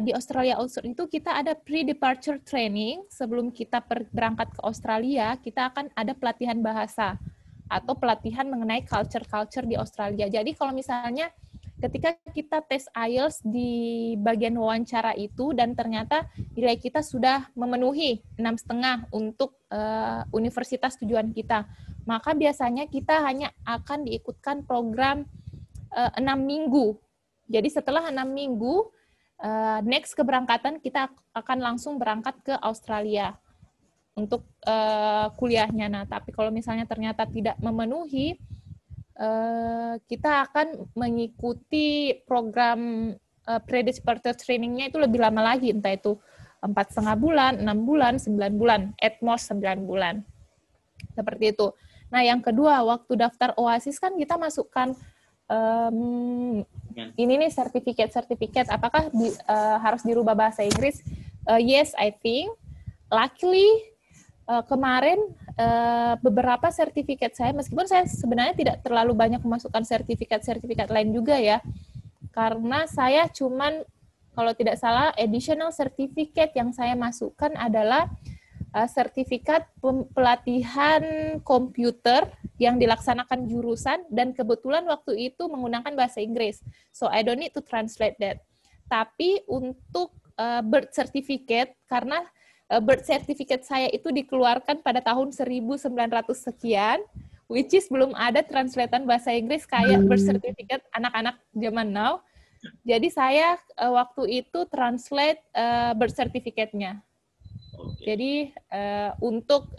di Australia itu kita ada pre-departure training. Sebelum kita berangkat ke Australia, kita akan ada pelatihan bahasa atau pelatihan mengenai culture di Australia. Jadi kalau misalnya ketika kita tes IELTS di bagian wawancara itu dan ternyata nilai kita sudah memenuhi 6,5 untuk universitas tujuan kita, maka biasanya kita hanya akan diikutkan program 6 minggu. Jadi setelah 6 minggu, next keberangkatan kita akan langsung berangkat ke Australia untuk kuliahnya. Nah, tapi kalau misalnya ternyata tidak memenuhi, kita akan mengikuti program pre-departure training-nya itu lebih lama lagi, entah itu 4,5 bulan, 6 bulan, 9 bulan, at most 9 bulan. Seperti itu. Nah, yang kedua, waktu daftar OASIS kan kita masukkan ini nih sertifikat, apakah harus dirubah bahasa Inggris? Yes, I think. Luckily, kemarin beberapa sertifikat saya, meskipun saya sebenarnya tidak terlalu banyak memasukkan sertifikat lain juga ya, karena saya cuman, kalau tidak salah, additional certificate yang saya masukkan adalah sertifikat pelatihan komputer yang dilaksanakan jurusan, dan kebetulan waktu itu menggunakan bahasa Inggris. So, I don't need to translate that. Tapi untuk birth certificate, karena birth certificate saya itu dikeluarkan pada tahun 1900 sekian, which is belum ada translatean bahasa Inggris kayak birth certificate anak-anak zaman now. Jadi saya waktu itu translate birth certificate-nya. Oke. Jadi untuk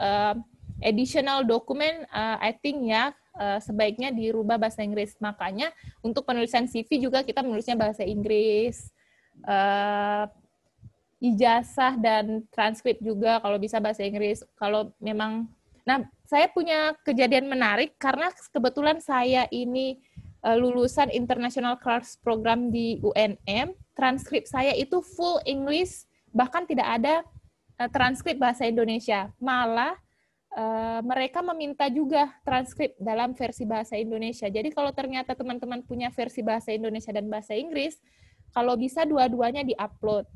additional dokumen, I think ya sebaiknya dirubah bahasa Inggris. Makanya untuk penulisan CV juga kita menulisnya bahasa Inggris. Ijazah dan transkrip juga kalau bisa bahasa Inggris. Kalau memang, nah saya punya kejadian menarik karena kebetulan saya ini lulusan International Clerks Program di UNM. Transkrip saya itu full English, bahkan tidak ada transkrip bahasa Indonesia. Malah mereka meminta juga transkrip dalam versi bahasa Indonesia. Jadi kalau ternyata teman-teman punya versi bahasa Indonesia dan bahasa Inggris, kalau bisa dua-duanya di-upload.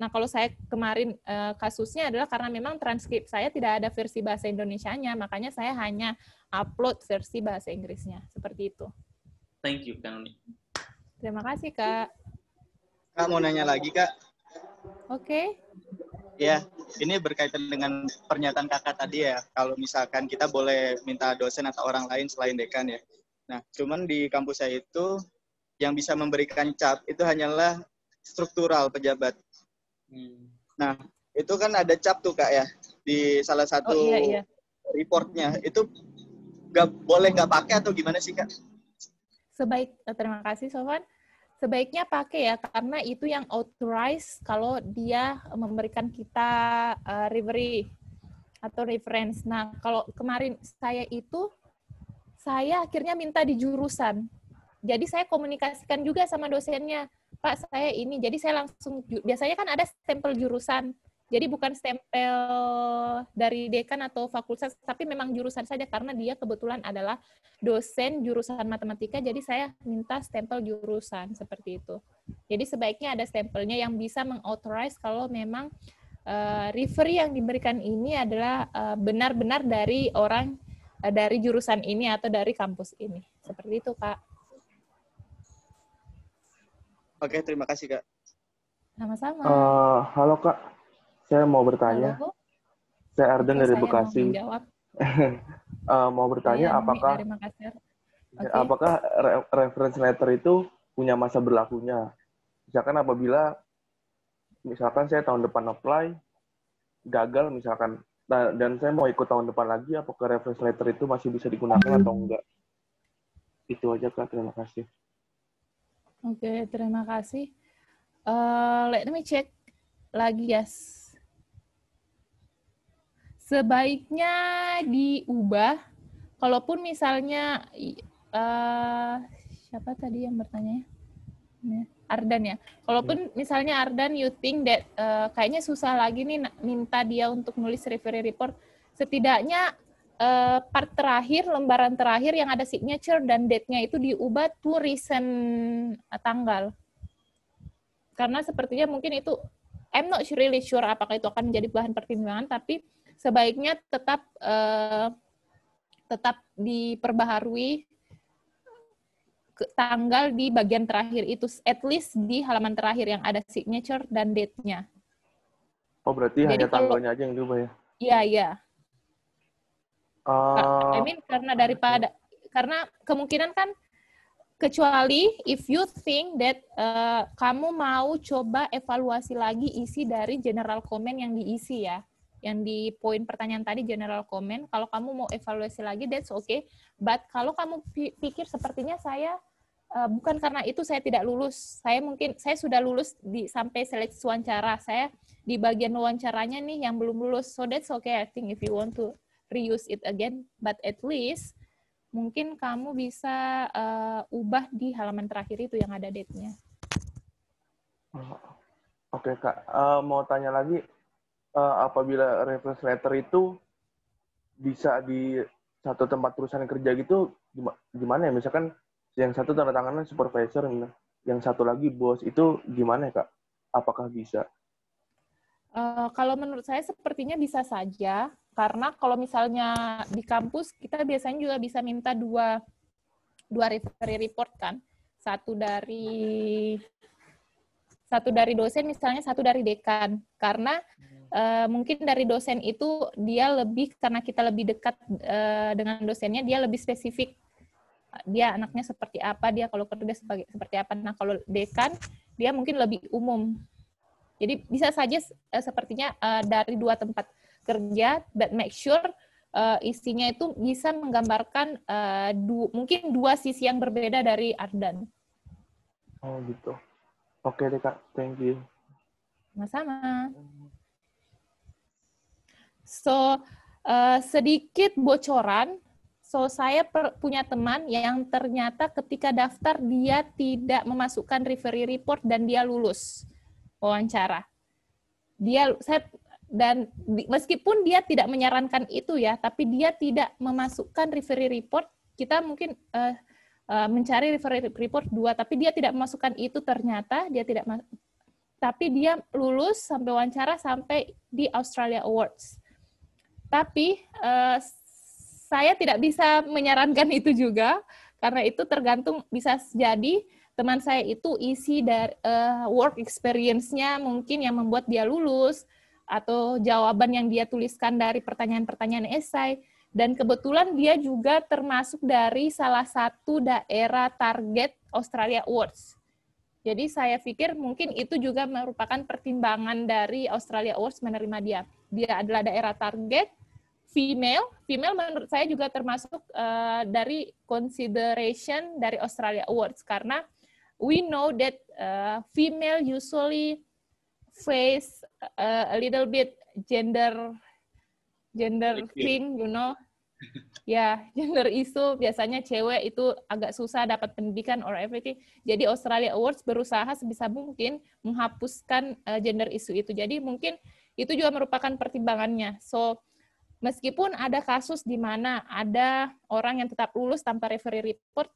Nah, kalau saya kemarin kasusnya adalah karena memang transkrip saya tidak ada versi bahasa Indonesianya, makanya saya hanya upload versi bahasa Inggrisnya. Seperti itu. Thank you, Kanoni. Terima kasih, Kak. Kak, mau nanya lagi, Kak. Oke. Ya, ini berkaitan dengan pernyataan kakak tadi ya, kalau misalkan kita boleh minta dosen atau orang lain selain dekan ya. Nah, cuman di kampus saya itu, yang bisa memberikan cap itu hanyalah struktural pejabat. Nah, itu kan ada cap tuh Kak ya, di salah satu iya. reportnya. Itu boleh nggak pakai atau gimana sih Kak? Terima kasih, Sofan. Sebaiknya pakai ya, karena itu yang authorized kalau dia memberikan kita referee atau reference. Nah, kalau kemarin saya akhirnya minta di jurusan. Jadi saya komunikasikan juga sama dosennya, Pak, saya ini. Jadi saya langsung, biasanya kan ada stempel jurusan. Jadi bukan stempel dari dekan atau fakultas, tapi memang jurusan saja karena dia kebetulan adalah dosen jurusan matematika, jadi saya minta stempel jurusan seperti itu. Jadi sebaiknya ada stempelnya yang bisa mengauthorize kalau memang referee yang diberikan ini adalah benar-benar dari orang dari jurusan ini atau dari kampus ini. Seperti itu, Kak. Oke, terima kasih Kak. Sama-sama. Halo Kak, saya mau bertanya. Halo. Saya Arden Oke, dari saya Bekasi. mau menjawab. Mau bertanya, Saya Numi dari Makassar. Oke. apakah reference letter itu punya masa berlakunya? Misalkan saya tahun depan apply, gagal misalkan, dan saya mau ikut tahun depan lagi, apakah reference letter itu masih bisa digunakan atau enggak? Itu aja Kak, terima kasih. Oke, terima kasih. Let me check lagi, yes. Sebaiknya diubah. Kalaupun misalnya, siapa tadi yang bertanya? Ardan ya. Kalaupun misalnya Ardan, you think that kayaknya susah lagi nih minta dia untuk nulis referee report, setidaknya part terakhir, lembaran terakhir yang ada signature dan date-nya itu diubah to recent tanggal. Karena sepertinya mungkin itu, I'm not really sure apakah itu akan menjadi bahan pertimbangan, tapi sebaiknya tetap diperbaharui tanggal di bagian terakhir itu, at least di halaman terakhir yang ada signature dan date-nya. Oh, berarti Jadi hanya tanggalnya aja yang diubah ya? Iya. Karena kemungkinan kan, kecuali if you think that kamu mau coba evaluasi lagi isi dari general comment yang diisi ya, yang di poin pertanyaan tadi general comment, kalau kamu mau evaluasi lagi, that's okay. But kalau kamu pikir sepertinya saya bukan karena itu saya tidak lulus, saya sudah lulus sampai seleksi wawancara, saya di bagian wawancaranya nih yang belum lulus, so that's okay. I think if you want to reuse it again, but at least mungkin kamu bisa ubah di halaman terakhir itu yang ada date-nya. Oke Kak, mau tanya lagi, apabila reference letter itu bisa di satu tempat perusahaan kerja gitu, gimana ya? Misalkan yang satu tanda tangannya supervisor, yang satu lagi bos, itu gimana ya Kak? Apakah bisa? Kalau menurut saya sepertinya bisa saja, karena kalau misalnya di kampus kita biasanya juga bisa minta dua referee report kan, satu dari dosen misalnya, satu dari dekan, karena mungkin dari dosen itu dia lebih, karena kita lebih dekat dengan dosennya, dia lebih spesifik, dia anaknya seperti apa, dia kalau kerja seperti apa. Nah kalau dekan dia mungkin lebih umum. Jadi bisa saja sepertinya dari 2 tempat kerja, but make sure isinya itu bisa menggambarkan mungkin 2 sisi yang berbeda dari Ardan. Oh gitu. Oke deh Kak, thank you. Sama-sama. So, sedikit bocoran. So, saya punya teman yang ternyata ketika daftar dia tidak memasukkan referee report dan dia lulus wawancara. Meskipun dia tidak menyarankan itu ya, tapi dia tidak memasukkan referee report. Kita mungkin mencari referee report 2, tapi dia tidak memasukkan itu ternyata dia tidak. Tapi dia lulus sampai wawancara sampai di Australia Awards. Tapi saya tidak bisa menyarankan itu juga, karena itu tergantung, bisa jadi teman saya itu isi dari work experience-nya mungkin yang membuat dia lulus, atau jawaban yang dia tuliskan dari pertanyaan-pertanyaan esai, dan kebetulan dia juga termasuk dari salah satu daerah target Australia Awards. Jadi saya pikir mungkin itu juga merupakan pertimbangan dari Australia Awards menerima dia. Dia adalah daerah target, female menurut saya juga termasuk dari consideration dari Australia Awards, karena we know that female usually face a little bit gender thing, you know. Ya, gender isu, biasanya cewek itu agak susah dapat pendidikan or everything. Jadi Australia Awards berusaha sebisa mungkin menghapuskan gender isu itu. Jadi mungkin itu juga merupakan pertimbangannya. So, meskipun ada kasus di mana ada orang yang tetap lulus tanpa referee report,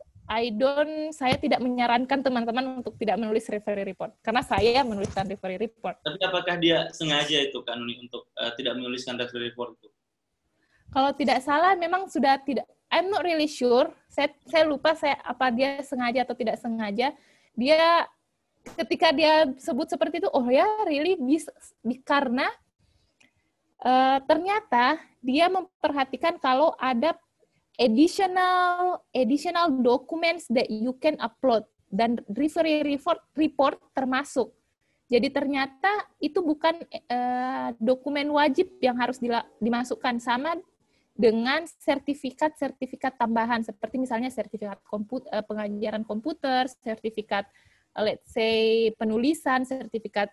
saya tidak menyarankan teman-teman untuk tidak menulis referee report, karena saya menuliskan referee report. Tapi apakah dia sengaja itu kan untuk tidak menuliskan referee report itu? Kalau tidak salah memang sudah tidak, I'm not really sure. Saya lupa apa dia sengaja atau tidak sengaja. Dia ketika dia sebut seperti itu, oh ya, really bisa, karena ternyata dia memperhatikan kalau ada additional documents that you can upload, dan referee report termasuk. Jadi ternyata itu bukan dokumen wajib yang harus dimasukkan, sama dengan sertifikat tambahan, seperti misalnya sertifikat pengajaran komputer, sertifikat let's say penulisan, sertifikat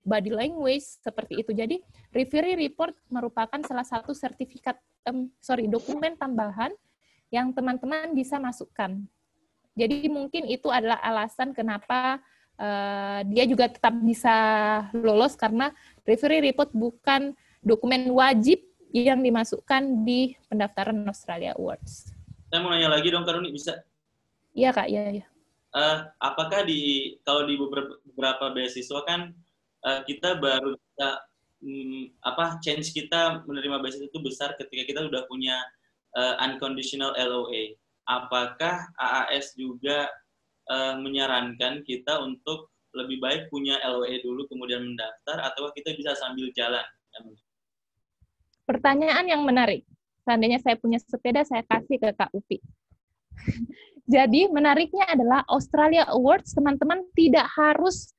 body language, seperti itu. Jadi referee report merupakan salah satu dokumen tambahan yang teman-teman bisa masukkan. Jadi mungkin itu adalah alasan kenapa dia juga tetap bisa lolos, karena referee report bukan dokumen wajib yang dimasukkan di pendaftaran Australia Awards. Saya mau nanya lagi dong, Kak Runi, bisa? Iya, Kak, iya. Apakah kalau di beberapa beasiswa kan kita baru bisa chance kita menerima beasiswa itu besar ketika kita sudah punya unconditional LOA. Apakah AAS juga menyarankan kita untuk lebih baik punya LOA dulu kemudian mendaftar, atau kita bisa sambil jalan? Pertanyaan yang menarik. Seandainya saya punya sepeda, saya kasih ke Kak Upi. Jadi menariknya adalah Australia Awards, teman-teman tidak harus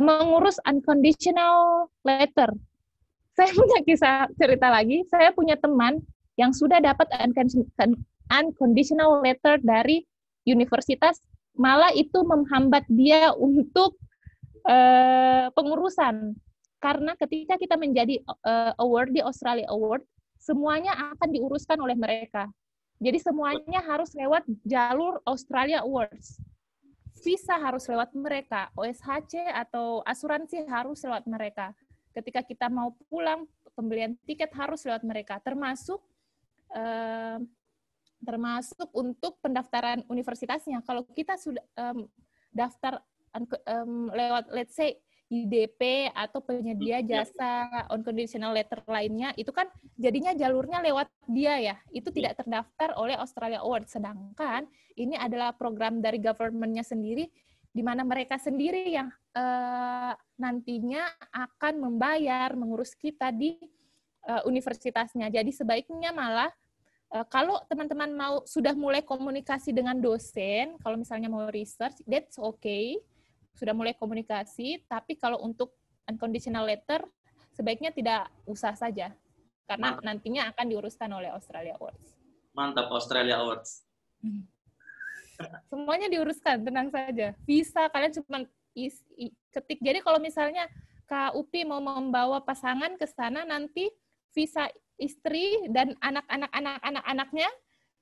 mengurus unconditional letter. Saya punya kisah cerita lagi. Saya punya teman yang sudah dapat unconditional letter dari universitas, malah itu menghambat dia untuk pengurusan. Karena ketika kita menjadi award di Australia Award, semuanya akan diuruskan oleh mereka. Jadi semuanya harus lewat jalur Australia Awards. Visa harus lewat mereka, OSHC atau asuransi harus lewat mereka. Ketika kita mau pulang, pembelian tiket harus lewat mereka, termasuk untuk pendaftaran universitasnya. Kalau kita sudah daftar lewat let's say IDP atau penyedia jasa unconditional letter lainnya, itu kan jadinya jalurnya lewat dia ya, itu tidak terdaftar oleh Australia Awards. Sedangkan ini adalah program dari government-nya sendiri, di mana mereka sendiri yang nantinya akan membayar, mengurus kita di universitasnya. Jadi sebaiknya malah kalau teman-teman sudah mulai komunikasi dengan dosen, kalau misalnya mau research, that's okay, sudah mulai komunikasi, tapi kalau untuk unconditional letter sebaiknya tidak usah saja. Karena nantinya akan diuruskan oleh Australia Awards. Mantap, Australia Awards. Semuanya diuruskan, tenang saja. Visa kalian cuma ketik. Jadi kalau misalnya Kak Upi mau membawa pasangan ke sana, nanti visa istri dan anak-anaknya,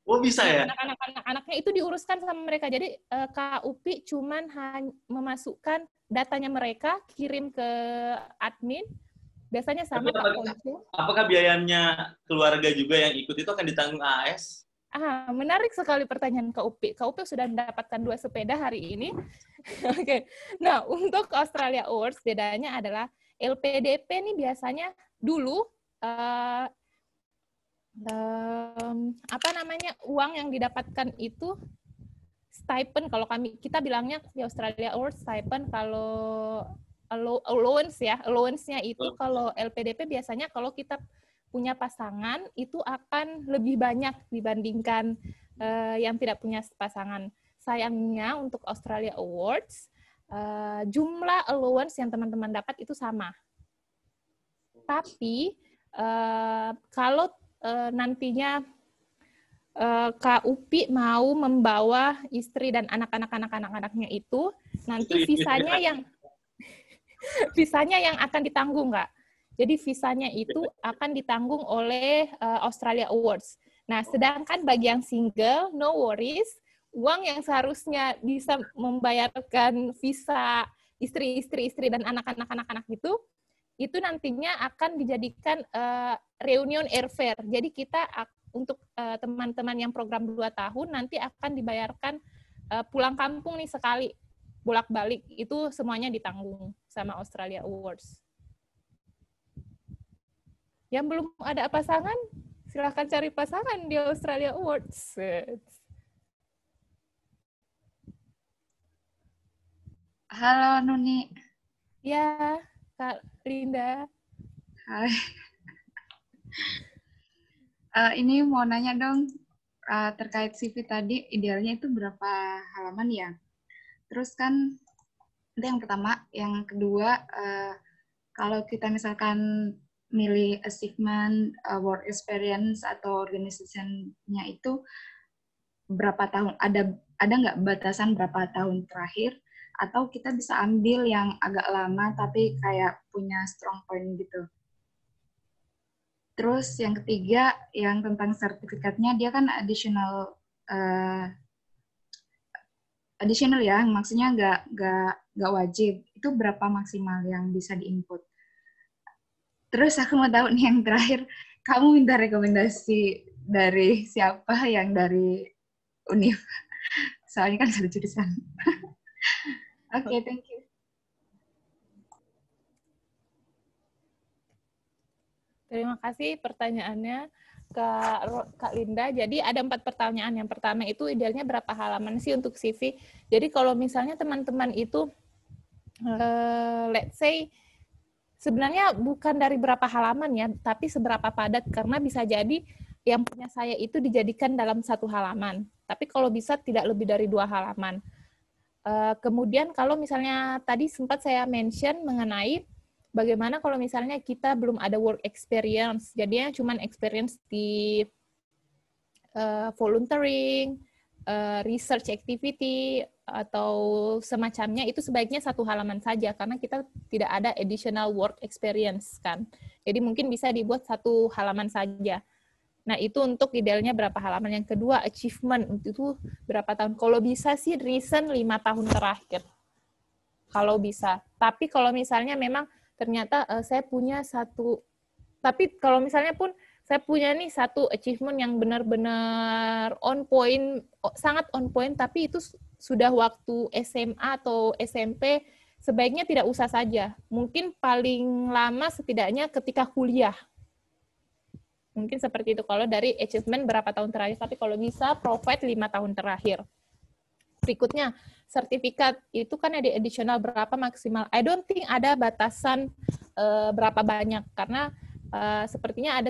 Oh, bisa ya? anak-anaknya itu diuruskan sama mereka. Jadi Kak Upi cuman memasukkan datanya mereka, kirim ke admin. Biasanya sama Kak Ponco. Apakah biayanya keluarga juga yang ikut itu akan ditanggung AS? Menarik sekali pertanyaan Kak Upi. Kak Upi sudah mendapatkan 2 sepeda hari ini. Oke. Nah, untuk Australia Awards bedanya adalah LPDP nih biasanya dulu uang yang didapatkan itu stipend, kalau kita bilangnya di Australia Awards stipend, kalau allowance-nya itu kalau LPDP biasanya kalau kita punya pasangan itu akan lebih banyak dibandingkan yang tidak punya pasangan. Sayangnya untuk Australia Awards jumlah allowance yang teman-teman dapat itu sama. Tapi kalau nantinya Kak Upi mau membawa istri dan anak-anaknya itu, nanti visanya yang akan ditanggung, Kak. Jadi visanya itu akan ditanggung oleh Australia Awards. Nah, sedangkan bagi yang single, no worries, uang yang seharusnya bisa membayarkan visa istri dan anak-anak itu nantinya akan dijadikan reunion airfare. Jadi kita untuk teman-teman yang program 2 tahun nanti akan dibayarkan pulang kampung nih sekali, bolak-balik, itu semuanya ditanggung sama Australia Awards. Yang belum ada pasangan, silahkan cari pasangan di Australia Awards. Halo Nuni. Ya, Kak Linda. Hai. Ini mau nanya dong, terkait CV tadi, idealnya itu berapa halaman ya? Terus kan, itu yang pertama. Yang kedua, kalau kita misalkan milih achievement, work experience, atau organization-nya itu berapa tahun? Ada nggak batasan berapa tahun terakhir? Atau kita bisa ambil yang agak lama, tapi kayak punya strong point gitu? Terus yang ketiga, yang tentang sertifikatnya, dia kan additional ya, maksudnya nggak wajib. Itu berapa maksimal yang bisa diinput? Terus aku mau tahu nih yang terakhir, kamu minta rekomendasi dari siapa yang dari Univ? Soalnya kan satu jurusan. Oke, thank you. Terima kasih pertanyaannya Kak Linda. Jadi ada 4 pertanyaan. Yang pertama itu idealnya berapa halaman sih untuk CV. Jadi kalau misalnya teman-teman itu, let's say, sebenarnya bukan dari berapa halaman ya, tapi seberapa padat. Karena bisa jadi yang punya saya itu dijadikan dalam 1 halaman. Tapi kalau bisa tidak lebih dari 2 halaman. Kemudian kalau misalnya tadi sempat saya mention mengenai bagaimana kalau misalnya kita belum ada work experience, jadinya cuma experience di volunteering, research activity, atau semacamnya, itu sebaiknya 1 halaman saja, karena kita tidak ada additional work experience, kan. Jadi mungkin bisa dibuat 1 halaman saja. Nah, itu untuk idealnya berapa halaman. Yang kedua, achievement, itu berapa tahun. Kalau bisa sih recent 5 tahun terakhir. Kalau bisa. Tapi kalau misalnya memang ternyata saya punya 1, tapi kalau misalnya pun saya punya nih 1 achievement yang benar-benar on point, sangat on point, tapi itu sudah waktu SMA atau SMP, sebaiknya tidak usah saja. Mungkin paling lama setidaknya ketika kuliah. Mungkin seperti itu kalau dari achievement berapa tahun terakhir, tapi kalau bisa provide 5 tahun terakhir. Berikutnya, sertifikat itu kan ada additional berapa maksimal. I don't think ada batasan berapa banyak, karena sepertinya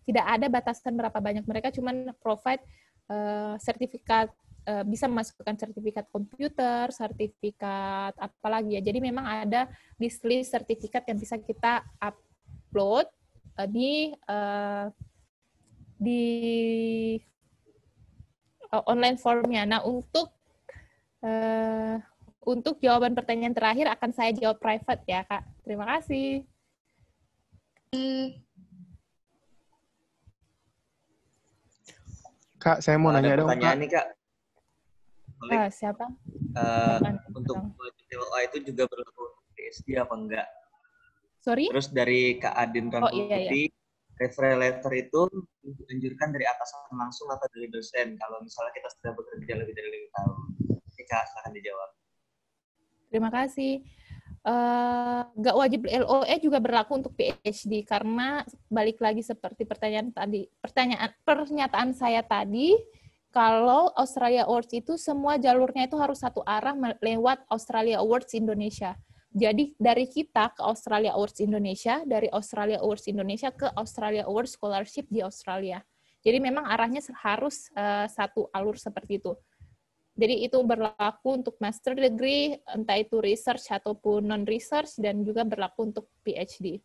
tidak ada batasan berapa banyak. Mereka cuma provide sertifikat bisa memasukkan sertifikat komputer, sertifikat apa lagi ya. Jadi memang ada list sertifikat yang bisa kita upload di online formnya. Nah, untuk jawaban pertanyaan terakhir akan saya jawab private ya, Kak. Terima kasih. Kak, saya mau Ada nanya dong, pertanyaan Kak. nih, Kak. Malik, Siapa? untuk LOA itu juga berlaku untuk PhD apa enggak? Sorry? Terus dari Kak Adin Oh, iya. Ramputi, referral letter itu dianjurkan dari atasan langsung atau dari dosen kalau misalnya kita sudah bekerja lebih dari 5 tahun. Ini Kak, silahkan dijawab. Terima kasih. Nggak wajib LOE juga berlaku untuk PhD karena balik lagi seperti pernyataan saya tadi, kalau Australia Awards itu semua jalurnya itu harus satu arah lewat Australia Awards Indonesia. Jadi dari kita ke Australia Awards Indonesia, dari Australia Awards Indonesia ke Australia Awards Scholarship di Australia. Jadi memang arahnya harus satu alur seperti itu. Jadi itu berlaku untuk master degree, entah itu research ataupun non-research, dan juga berlaku untuk PhD.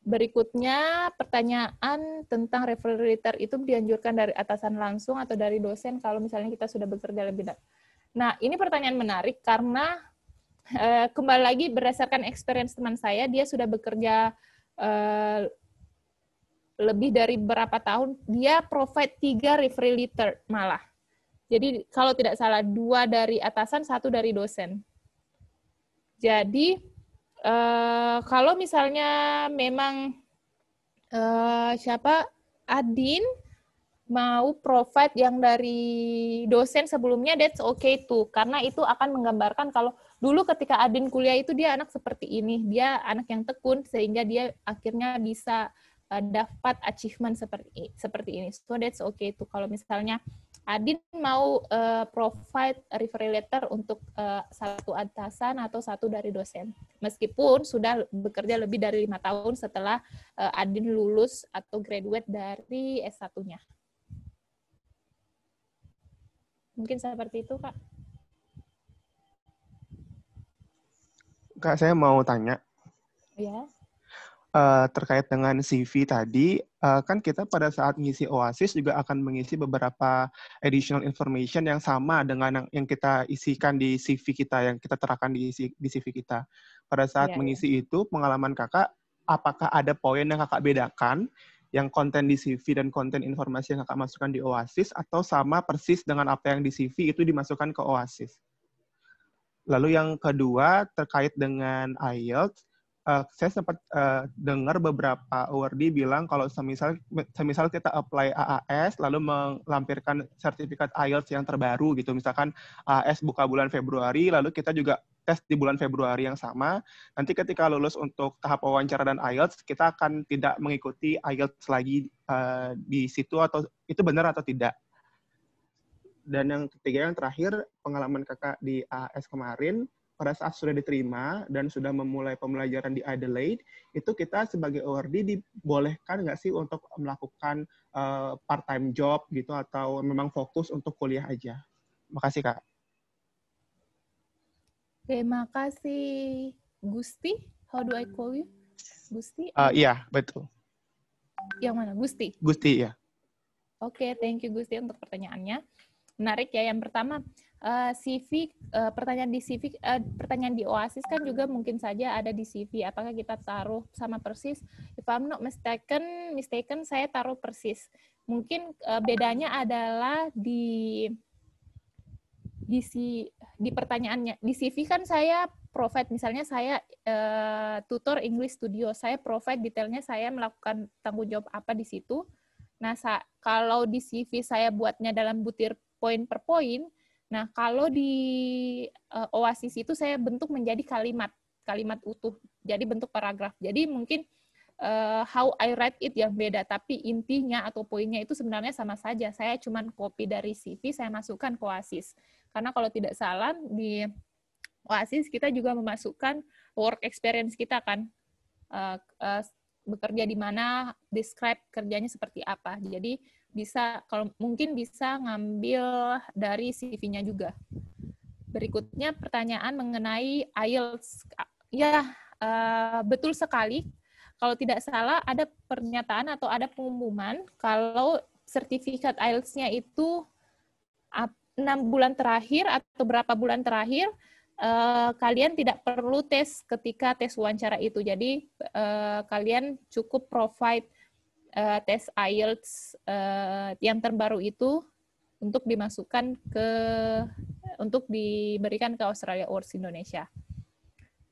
Berikutnya, pertanyaan tentang referral letter itu dianjurkan dari atasan langsung atau dari dosen kalau misalnya kita sudah bekerja lebih dari. Nah, ini pertanyaan menarik karena kembali lagi berdasarkan experience teman saya, dia sudah bekerja lebih dari berapa tahun, dia provide 3 referral letter malah. Jadi kalau tidak salah 2 dari atasan, 1 dari dosen. Jadi kalau misalnya memang Adin mau provide yang dari dosen sebelumnya, that's okay tuh, karena itu akan menggambarkan kalau dulu ketika Adin kuliah itu dia anak seperti ini, dia anak yang tekun sehingga dia akhirnya bisa dapat achievement seperti ini. So that's okay tuh kalau misalnya Adin mau provide referral letter untuk 1 atasan atau 1 dari dosen. Meskipun sudah bekerja lebih dari 5 tahun setelah Adin lulus atau graduate dari S1-nya. Mungkin seperti itu, Kak. Kak, saya mau tanya. Ya. Terkait dengan CV tadi, kan kita pada saat ngisi OASIS juga akan mengisi beberapa additional information yang sama dengan yang kita isikan di CV kita, yang kita terapkan di CV kita. Pada saat mengisi itu, pengalaman kakak, apakah ada poin yang kakak bedakan, yang konten di CV dan konten informasi yang kakak masukkan di OASIS, atau sama persis dengan apa yang di CV itu dimasukkan ke OASIS? Lalu yang kedua, terkait dengan IELTS, saya sempat dengar beberapa awardee bilang kalau semisal kita apply AAS lalu melampirkan sertifikat IELTS yang terbaru gitu, misalkan AAS buka bulan Februari lalu kita juga tes di bulan Februari yang sama, nanti ketika lulus untuk tahap wawancara dan IELTS kita akan tidak mengikuti IELTS lagi di situ, atau itu benar atau tidak? Dan yang ketiga, yang terakhir, pengalaman kakak di AAS kemarin, pada saat sudah diterima dan sudah memulai pembelajaran di Adelaide, itu kita sebagai awardee dibolehkan nggak sih untuk melakukan part-time job gitu, atau memang fokus untuk kuliah aja? Makasih, Kak. Terima kasih, Gusti. How do I call you? Gusti? Iya, betul. Yang mana? Gusti? Gusti, ya. Oke, thank you Gusti untuk pertanyaannya. Menarik ya. Yang pertama, CV, pertanyaan di CV, pertanyaan di OASIS kan juga mungkin saja ada di CV. Apakah kita taruh sama persis? If I'm not mistaken saya taruh persis. Mungkin bedanya adalah di pertanyaannya. Di CV kan saya provide, misalnya saya tutor English Studio, saya provide detailnya, saya melakukan tanggung jawab apa di situ. Nah, kalau di CV saya buatnya dalam butir poin per poin. Nah, kalau di OASIS itu saya bentuk menjadi kalimat utuh, jadi bentuk paragraf. Jadi mungkin how I write it yang beda, tapi intinya atau poinnya itu sebenarnya sama saja. Saya cuma copy dari CV, saya masukkan ke OASIS. Karena kalau tidak salah, di OASIS kita juga memasukkan work experience kita kan, bekerja di mana, describe kerjanya seperti apa. Jadi bisa kalau mungkin bisa ngambil dari CV-nya juga. Berikutnya pertanyaan mengenai IELTS. Ya, betul sekali. Kalau tidak salah ada pernyataan atau ada pengumuman kalau sertifikat IELTS-nya itu 6 bulan terakhir atau berapa bulan terakhir kalian tidak perlu tes ketika tes wawancara itu. Jadi kalian cukup provide tes IELTS yang terbaru itu untuk dimasukkan untuk diberikan ke Australia Awards Indonesia.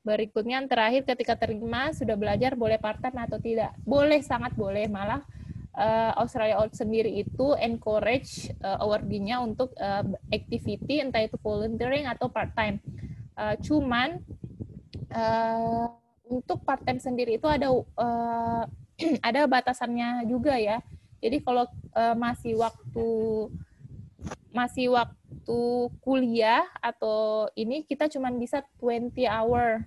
Berikutnya yang terakhir, ketika terima sudah belajar boleh part-time atau tidak? Boleh, sangat boleh. Malah Australia Awards sendiri itu encourage awardee-nya untuk activity, entah itu volunteering atau part-time. Cuman untuk part-time sendiri itu ada ada batasannya juga ya. Jadi kalau masih waktu kuliah atau ini kita cuman bisa 20 hour.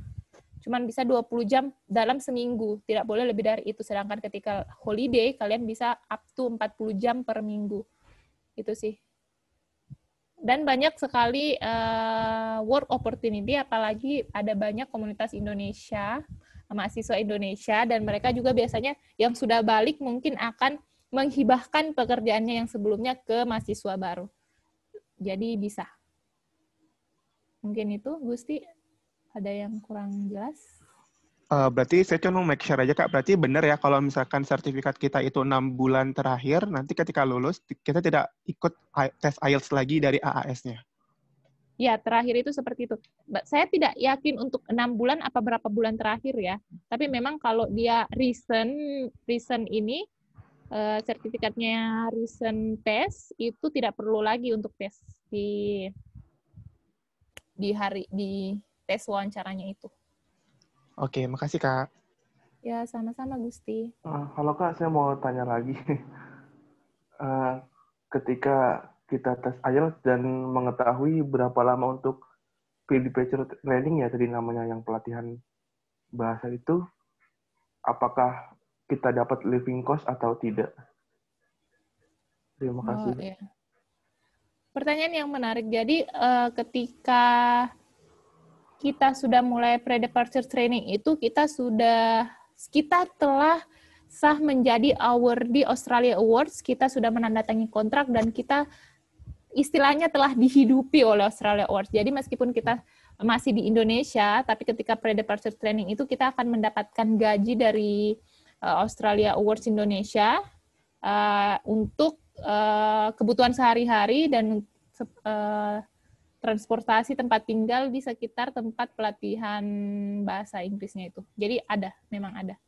Cuman bisa 20 jam dalam seminggu. Tidak boleh lebih dari itu. Sedangkan ketika holiday kalian bisa up to 40 jam per minggu. Itu sih. Dan banyak sekali work opportunity, apalagi ada banyak komunitas Indonesia, mahasiswa Indonesia, dan mereka juga biasanya yang sudah balik mungkin akan menghibahkan pekerjaannya yang sebelumnya ke mahasiswa baru. Jadi bisa. Mungkin itu, Gusti, ada yang kurang jelas? Berarti saya cuma mau make sure aja, Kak. Berarti benar ya kalau misalkan sertifikat kita itu 6 bulan terakhir, nanti ketika lulus, kita tidak ikut tes IELTS lagi dari AAS-nya. Ya, terakhir itu seperti itu. Saya tidak yakin untuk 6 bulan apa berapa bulan terakhir ya. Tapi memang kalau dia recent ini, sertifikatnya recent test, itu tidak perlu lagi untuk tes di tes wawancaranya itu. Oke, makasih, Kak. Ya, sama-sama, Gusti. Halo Kak, saya mau tanya lagi. Ketika kita tes IELTS dan mengetahui berapa lama untuk pre-departure training ya tadi namanya yang pelatihan bahasa itu, apakah kita dapat living cost atau tidak? Terima kasih. Iya. Pertanyaan yang menarik. Jadi ketika kita sudah mulai pre-departure training itu kita telah sah menjadi awardee Australia Awards, kita sudah menandatangani kontrak dan kita istilahnya telah dihidupi oleh Australia Awards. Jadi meskipun kita masih di Indonesia, tapi ketika pre-departure training itu kita akan mendapatkan gaji dari Australia Awards Indonesia untuk kebutuhan sehari-hari dan transportasi tempat tinggal di sekitar tempat pelatihan bahasa Inggrisnya itu. Jadi memang ada.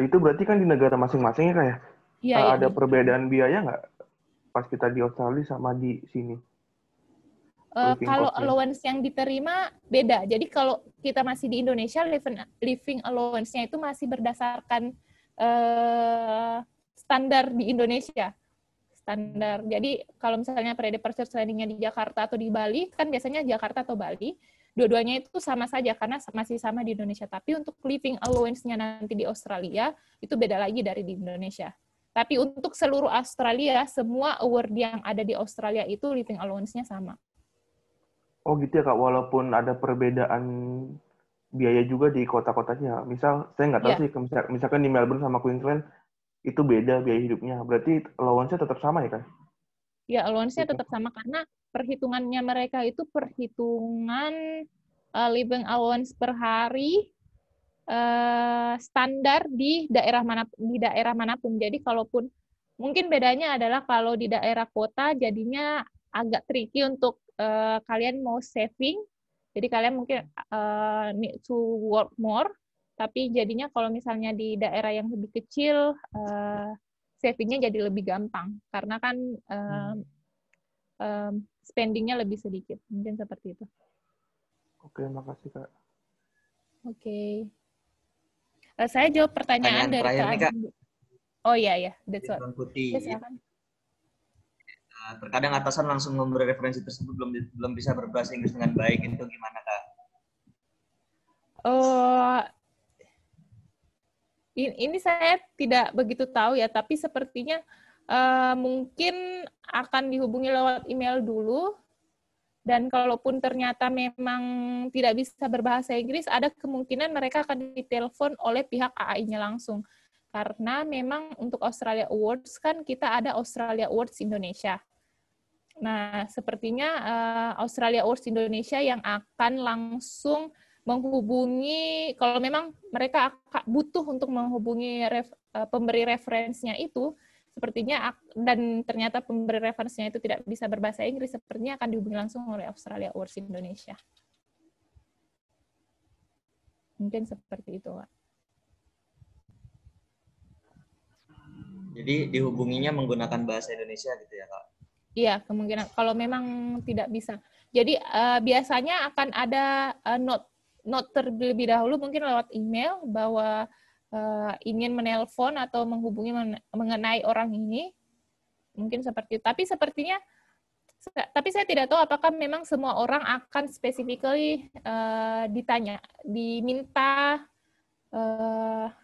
Itu berarti kan di negara masing-masing ya Kak ya? Iya, Ada perbedaan biaya nggak pas kita di Australia sama di sini? Kalau allowance yang diterima beda. Jadi kalau kita masih di Indonesia, living allowance-nya itu masih berdasarkan standar di Indonesia. Standar. Jadi kalau misalnya pre-departure training-nya di Jakarta atau di Bali, kan biasanya Jakarta atau Bali, dua-duanya itu sama saja karena masih sama di Indonesia. Tapi untuk living allowance-nya nanti di Australia, itu beda lagi dari di Indonesia. Tapi untuk seluruh Australia, semua award yang ada di Australia itu living allowance-nya sama. Oh gitu ya Kak, walaupun ada perbedaan biaya juga di kota-kotanya. Misal, saya nggak tahu sih, misalkan di Melbourne sama Queensland, itu beda biaya hidupnya. Berarti allowance-nya tetap sama ya kan? Ya, allowance-nya tetap sama karena perhitungannya mereka itu perhitungan living allowance per hari standar di daerah manapun. Jadi kalaupun mungkin bedanya adalah kalau di daerah kota jadinya agak tricky untuk kalian mau saving. Jadi kalian mungkin need to work more. Tapi jadinya kalau misalnya di daerah yang lebih kecil, savingnya jadi lebih gampang. Karena kan spendingnya lebih sedikit. Mungkin seperti itu. Oke, makasih Kak. Oke. Saya jawab pertanyaan dari terakhir nih, Kak. Oh iya. That's what. Putih. Yes, Terkadang atasan langsung memberi referensi tersebut belum bisa berbahasa Inggris dengan baik. Itu gimana, Kak? Ini saya tidak begitu tahu ya, tapi sepertinya mungkin akan dihubungi lewat email dulu. Dan kalaupun ternyata memang tidak bisa berbahasa Inggris, ada kemungkinan mereka akan ditelepon oleh pihak AI-nya langsung. Karena memang untuk Australia Awards kan kita ada Australia Awards Indonesia. Nah, sepertinya Australia Awards Indonesia yang akan langsung menghubungi, kalau memang mereka butuh untuk menghubungi pemberi referensinya itu, sepertinya, dan ternyata pemberi referensinya itu tidak bisa berbahasa Inggris, sepertinya akan dihubungi langsung oleh Australia Awards Indonesia. Mungkin seperti itu, Pak. Jadi dihubunginya menggunakan bahasa Indonesia gitu ya, Kak? Iya, kemungkinan kalau memang tidak bisa. Jadi biasanya akan ada note terlebih dahulu mungkin lewat email bahwa ingin menelpon atau menghubungi mengenai orang ini, mungkin seperti itu. Tapi sepertinya, tapi saya tidak tahu apakah memang semua orang akan specifically diminta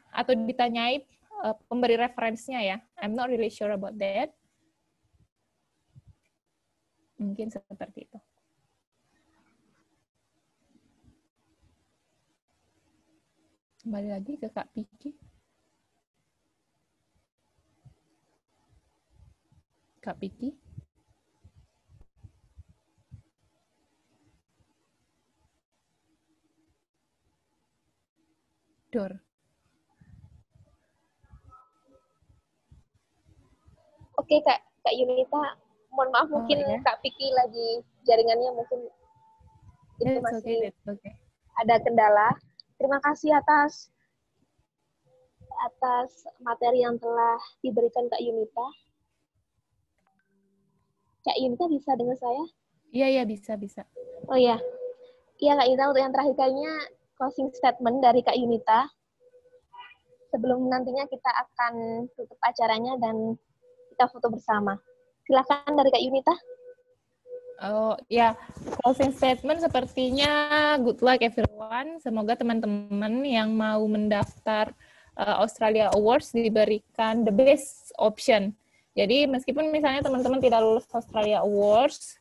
atau ditanyai pemberi referensinya ya. I'm not really sure about that. Mungkin seperti itu. Kembali lagi ke Kak Piki. Kak Piki. Dor. Oke, Kak Yunita, mohon maaf mungkin ya. Kak Piki lagi jaringannya mungkin itu masih ada kendala. Terima kasih atas materi yang telah diberikan Kak Yunita. Kak Yunita bisa dengar saya? Iya, bisa. Oh iya. Iya Kak Yunita, untuk yang terakhir kalinya closing statement dari Kak Yunita. Sebelum nantinya kita akan tutup acaranya dan kita foto bersama. Silakan dari Kak Yunita. Oh ya, closing statement sepertinya good luck everyone. Semoga teman-teman yang mau mendaftar Australia Awards diberikan the best option. Jadi meskipun misalnya teman-teman tidak lulus Australia Awards,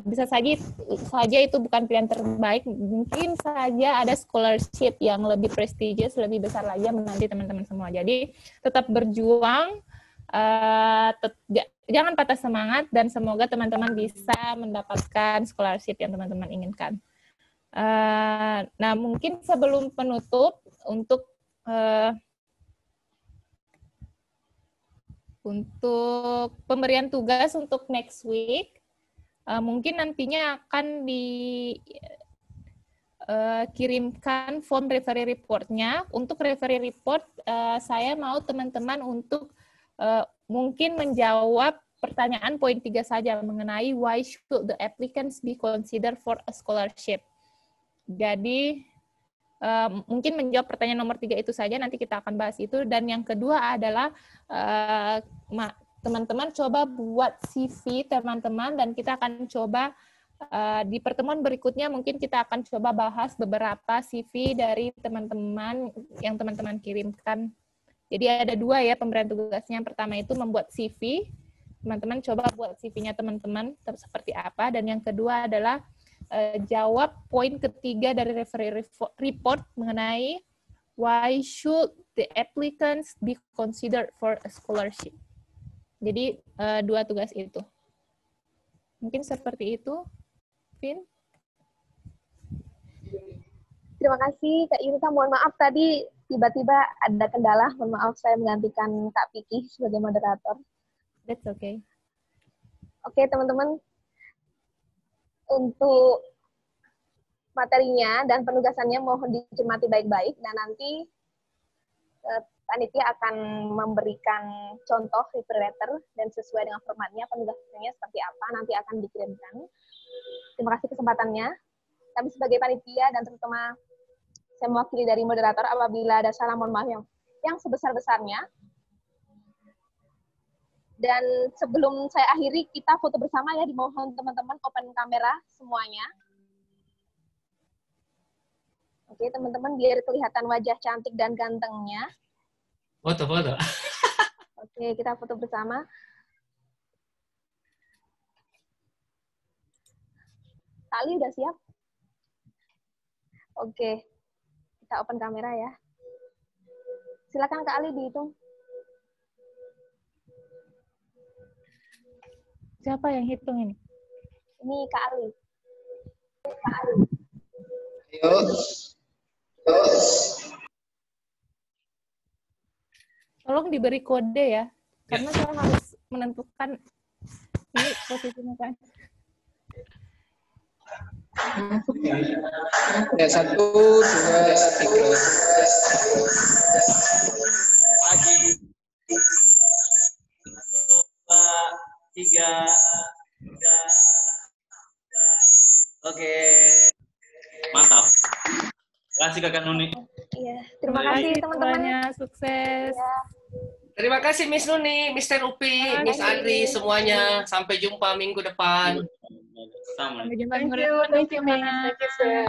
bisa saja itu bukan pilihan terbaik. Mungkin saja ada scholarship yang lebih prestigious, lebih besar lagi yang menanti teman-teman semua. Jadi tetap berjuang. Jangan patah semangat dan semoga teman-teman bisa mendapatkan scholarship yang teman-teman inginkan. Nah, mungkin sebelum penutup untuk pemberian tugas untuk next week, mungkin nantinya akan dikirimkan form referee report-nya. Untuk referee report, saya mau teman-teman untuk mungkin menjawab pertanyaan poin 3 saja mengenai why should the applicants be considered for a scholarship. Jadi mungkin menjawab pertanyaan nomor 3 itu saja, nanti kita akan bahas itu. Dan yang kedua adalah teman-teman coba buat CV teman-teman, dan kita akan coba di pertemuan berikutnya mungkin kita akan coba bahas beberapa CV dari teman-teman yang teman-teman kirimkan. Jadi ada 2 ya pemberian tugasnya. Yang pertama itu membuat CV. Teman-teman coba buat CV-nya teman-teman seperti apa. Dan yang kedua adalah jawab poin ketiga dari referee report mengenai why should the applicants be considered for a scholarship. Jadi 2 tugas itu. Mungkin seperti itu, Vin. Terima kasih Kak Yunita. Mohon maaf tadi tiba-tiba ada kendala. Mohon maaf saya menggantikan Kak Piki sebagai moderator. That's okay. Oke teman-teman, untuk materinya dan penugasannya mohon dicermati baik-baik, dan nanti panitia akan memberikan contoh refer letter dan sesuai dengan formatnya penugasannya seperti apa nanti akan dikirimkan. Terima kasih kesempatannya. Kami sebagai panitia dan terutama saya mewakili dari moderator, apabila ada salah mohon maaf yang sebesar-besarnya. Dan sebelum saya akhiri, kita foto bersama ya, dimohon teman-teman open kamera semuanya. Oke, teman-teman biar kelihatan wajah cantik dan gantengnya. Foto. Oke. Oke, kita foto bersama. Kak Ali udah siap? Oke, kita open kamera ya. Silakan Kak Ali dihitung. Siapa yang hitung ini? Ini Kak Ali. Tolong diberi kode ya, karena saya harus menentukan ini posisinya kan. Ya, 1, 2, 3. Lagi. 1, 2, 3. Oke. Mantap. Terima kasih Kakak Nuni. Iya, terima kasih teman-teman. Semuanya sukses. Ya. Terima kasih Miss Nuni, Mr. Upi, Miss Andri, semuanya. Sampai jumpa minggu depan. Sama. Sampai jumpa Thank minggu you, depan. thank you, Miss. Thank you, Sir.